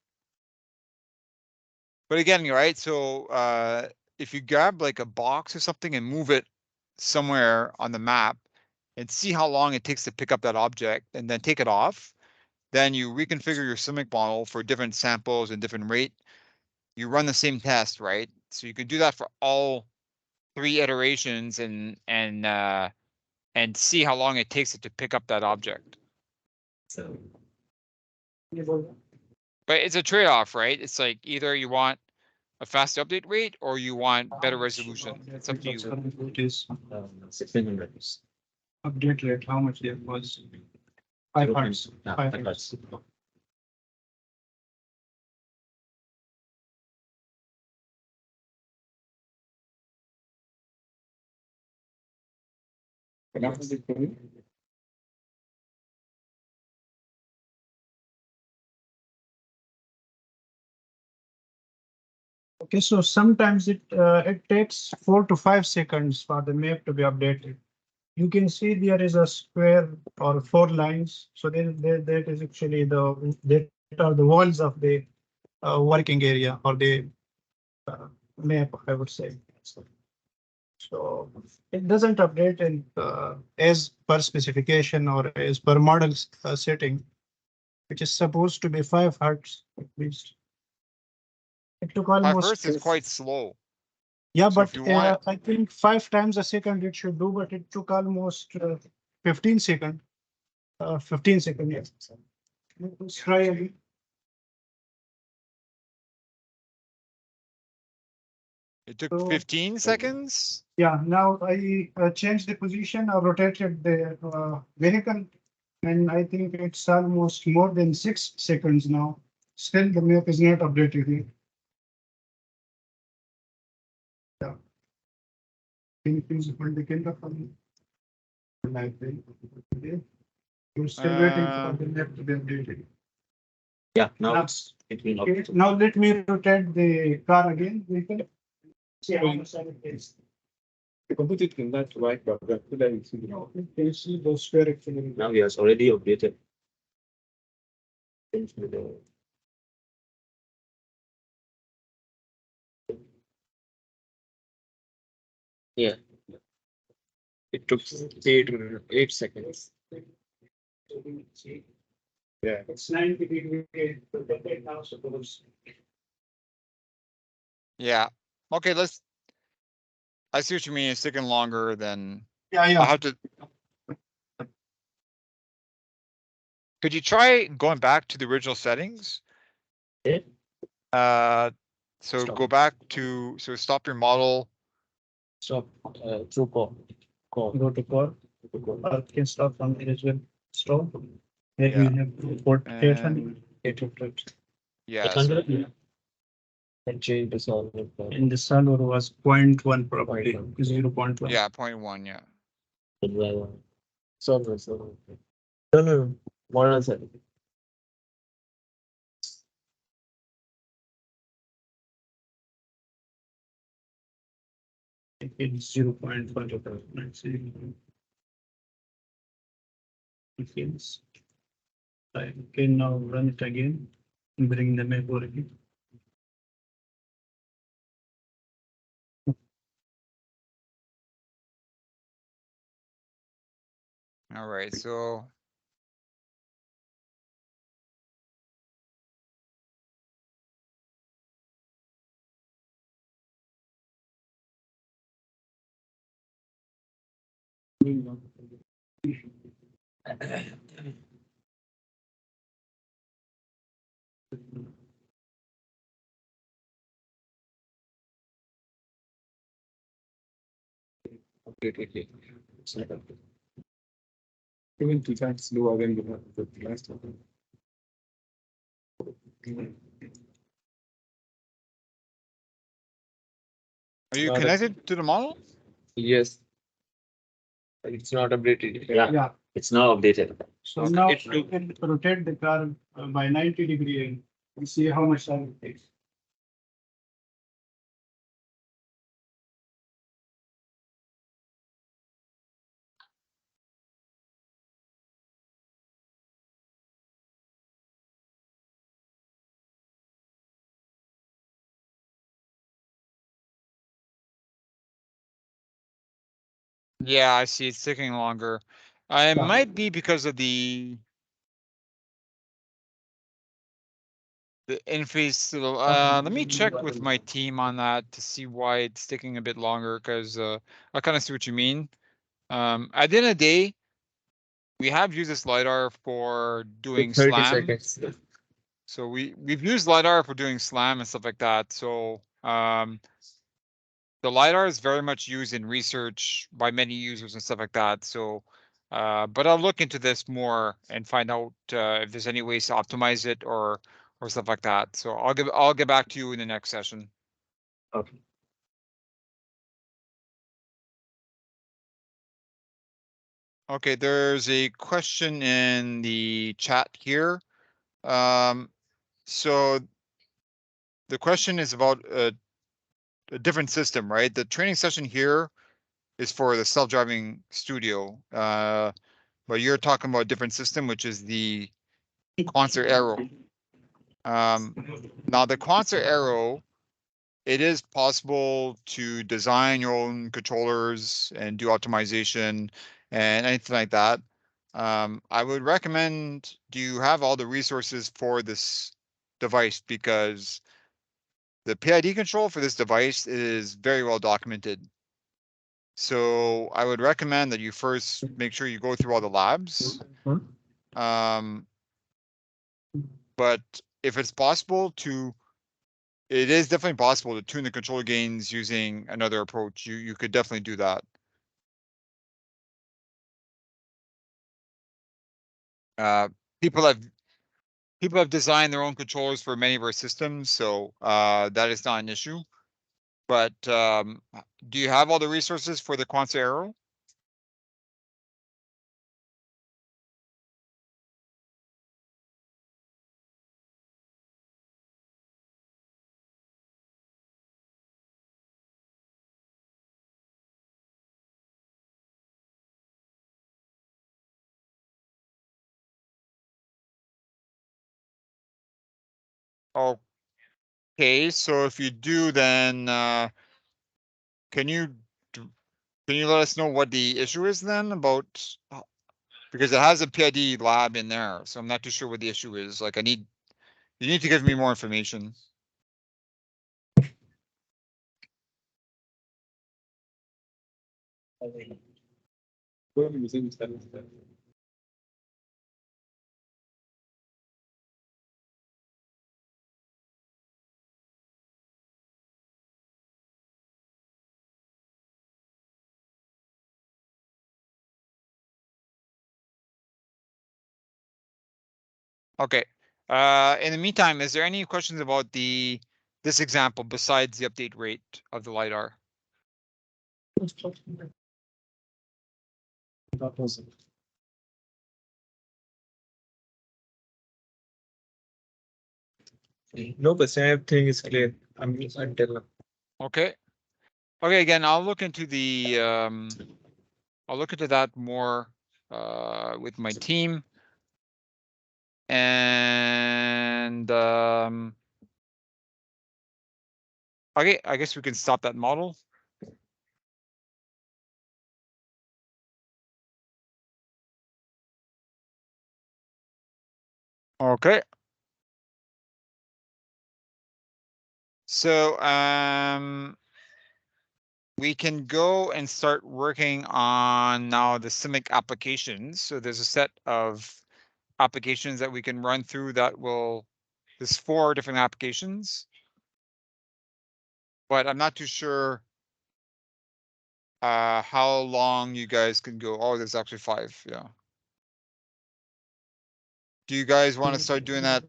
But again, right, so if you grab like a box or something and move it somewhere on the map and see how long it takes to pick up that object and then take it off, then you reconfigure your CIMIC model for different samples and different rate. You run the same test, right? So you can do that for all 3 iterations and see how long it takes it to pick up that object. But it's a trade-off, right? It's like either you want a fast update rate or you want better resolution. It's up to you. It is 1600. update rate, how much it was? 5 hertz. 5 hertz. Okay, so sometimes it takes 4 to 5 seconds for the map to be updated. You can see there is a square or 4 lines. So that is actually that are the walls of the working area or the map, I would say. So it doesn't update in as per specification or as per model setting, which is supposed to be 5 hertz at least. It took 5 almost. hertz is quite slow. Yeah, So if but you want, I think 5 times a second it should do, but it took almost 15 seconds. 15 seconds, yes. Let's try again. it took So- 15 seconds. Yeah, now I changed the position or rotated the vehicle, and I think it's almost more than 6 seconds now. Still, the map is not updated yet. Yeah. Can you please hold the camera for me? We're still waiting for the map to be updated. Yeah, now Now- it will Okay, now let me rotate the car again. We can see how much time it takes. put it in that white background. Can you see those square actually? Now he has already updated. Yeah. It took 8 seconds. Yeah. It's 90 degrees. Now suppose. Yeah. Okay, I see what you mean. It's taking longer than Yeah, I have to. Could you try going back to the original settings? Yeah. So Stop. go back so stop your model. Stop. True call. Go to core. Or can stop from there as well. Stop. Here Yeah. we have port 800. 800. Yeah. 800? And change the solver. And the solver was 0.1 probably. 0.1. Yeah, 0.1, yeah. Solver. No. More than that. It's 0.1. Yes. I can now run it again and bring the map over again. All right, so Okay. Even 2 times slower than the last one. are you Not connected to the model? Yes. It's not updated. Yeah. It's now updated. So Okay. now you can rotate the car by 90 degree and see how much time it takes. Yeah, I see it's taking longer. It might be because of the in-phase. Let me check with my team on that to see why it's taking a bit longer, because I kind of see what you mean. At the end of the day, we have used this LiDAR for doing 30 SLAM. seconds. So we've used LiDAR for doing SLAM and stuff like that. So the LiDAR is very much used in research by many users and stuff like that. So but I'll look into this more and find out if there's any ways to optimize it or stuff like that. So I'll get back to you in the next session. Okay. Okay, there's a question in the chat here. So the question is about a different system, right? The training session here is for the self-driving studio, but you're talking about a different system, which is the Quanser Aero. Now the Quanser Aero, it is possible to design your own controllers and do optimization and anything like that. I would recommend, do you have all the resources for this device? Because the PID control for this device is very well documented. So I would recommend that you first make sure you go through all the labs. But if it's possible to, it is definitely possible to tune the controller gains using another approach. You could definitely do that. People have designed their own controllers for many of our systems, so that is not an issue. But do you have all the resources for the Quanser Aero? Okay, so if you do, then can you let us know what the issue is then about? Because it has a PID lab in there, so I'm not too sure what the issue is. Like, you need to give me more information. Okay. In the meantime, is there any questions about this example besides the update rate of the LiDAR? No, but everything is clear. Until now. Okay. Okay, again, I'll look into that more with my team. And okay, I guess we can stop that model. Okay. So we can go and start working on now the CIMIC applications. So there's a set of applications that we can run through there's 4 different applications. But I'm not too sure how long you guys can go. Oh, there's actually 5, yeah. Do you guys want to start doing that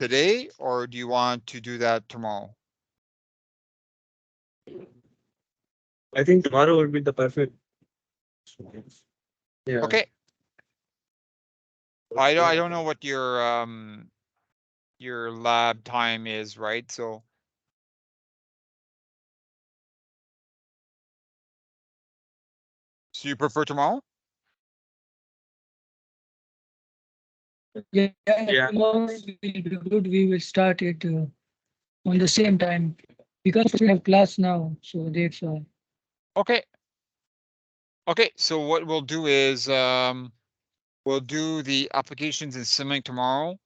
today, or do you want to do that tomorrow? I think tomorrow would be the perfect. Yeah. Okay. I don't know what your lab time is, right? So you prefer tomorrow? Yeah, Yeah. tomorrow will be good. We will start it on the same time because we have class now, so that's why. Okay. Okay, so what we'll do is we'll do the applications in Simlink tomorrow,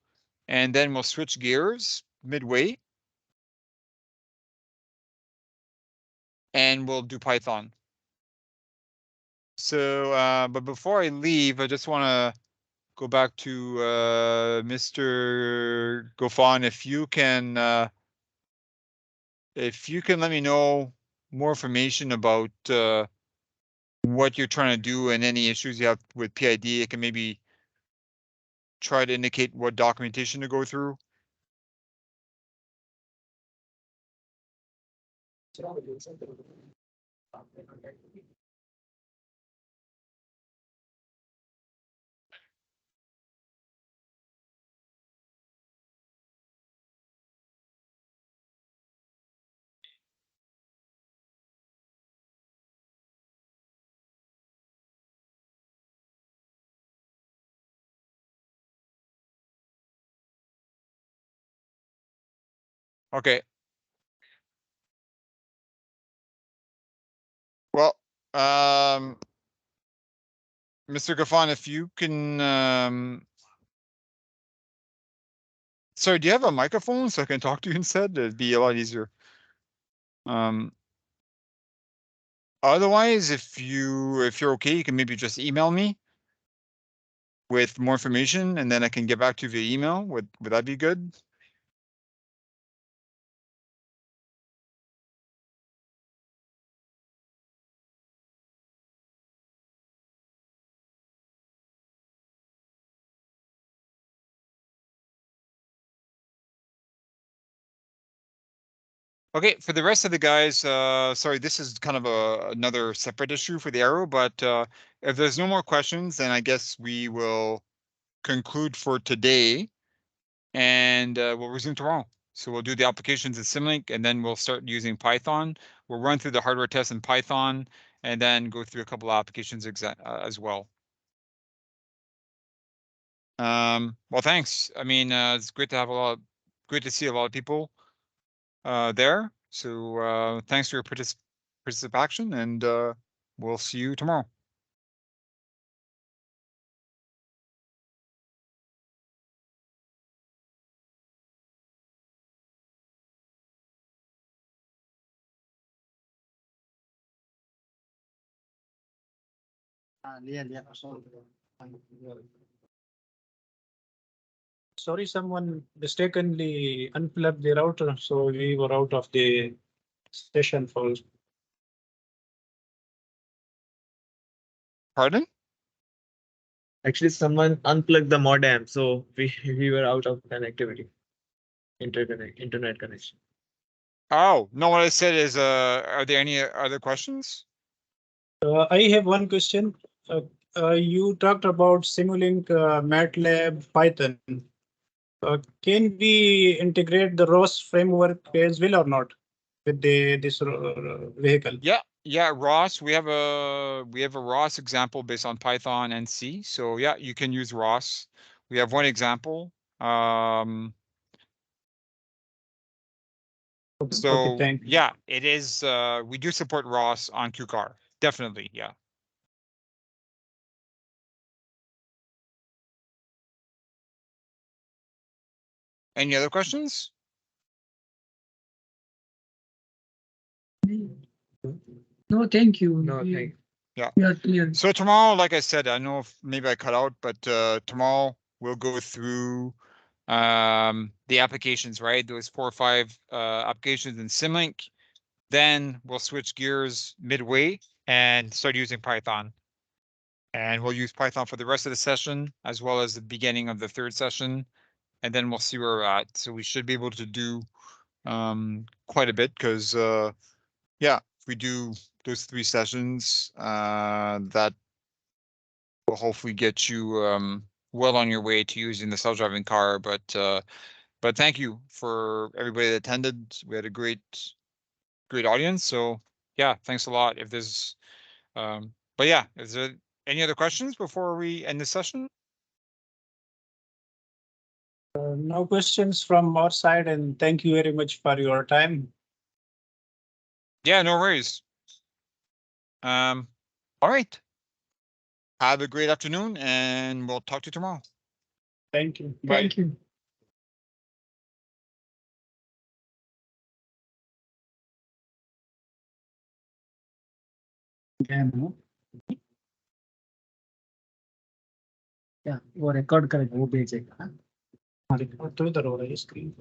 and then we'll switch gears midway, and we'll do Python. So, but before I leave, I just want to go back to Mr. Gofan. If you can let me know more information about what you're trying to do and any issues you have with PID, it can maybe try to indicate what documentation to go through. Okay. Well, Mr. Gafan, if you can, sorry, do you have a microphone so I can talk to you instead? It'd be a lot easier. Otherwise, if you're okay, you can maybe just email me with more information, and then I can get back to you via email. Would that be good? Okay, for the rest of the guys, sorry, this is kind of another separate issue for the arrow, but if there's no more questions, then I guess we will conclude for today, and we'll resume tomorrow. So we'll do the applications in Simlink, and then we'll start using Python. We'll run through the hardware tests in Python, and then go through a couple of applications as well. Well, thanks. I mean, it's great to have a lot of great to see a lot of people there. So thanks for your participation, and we'll see you tomorrow. Sorry, someone mistakenly unplugged the router, so we were out of the session for. Pardon? Actually, someone unplugged the modem, so we were out of connectivity. Internet connection. Oh, no, what I said is, are there any other questions? I have one question. You talked about Simulink, MATLAB, Python. Can we integrate the ROS framework as well or not with this vehicle? Yeah, ROS. We have a ROS example based on Python and C. So yeah, you can use ROS. We have one example. So thank you. yeah, it is. We do support ROS on QCar. Definitely, yeah. Any other questions? No, thank you. No, thank. Yeah. We are clear. So tomorrow, like I said, I know if maybe I cut out, but tomorrow we'll go through the applications, right? Those 4 or 5 applications in Simlink. Then we'll switch gears midway and start using Python. And we'll use Python for the rest of the session, as well as the beginning of the 3rd session. And then we'll see where we're at. So we should be able to do quite a bit, because yeah, if we do those 3 sessions, that will hopefully get you well on your way to using the self-driving car. But thank you for everybody that attended. We had a great audience. So yeah, thanks a lot. If there's but yeah, is there any other questions before we end the session? No questions from our side, and thank you very much for your time. Yeah, no worries. All right. Have a great afternoon, and we'll talk to you tomorrow. Thank you. Bye. Thank you. क्या वो record करेगा वो भेजेगा तो इधर हो रहा है स्क्रीन।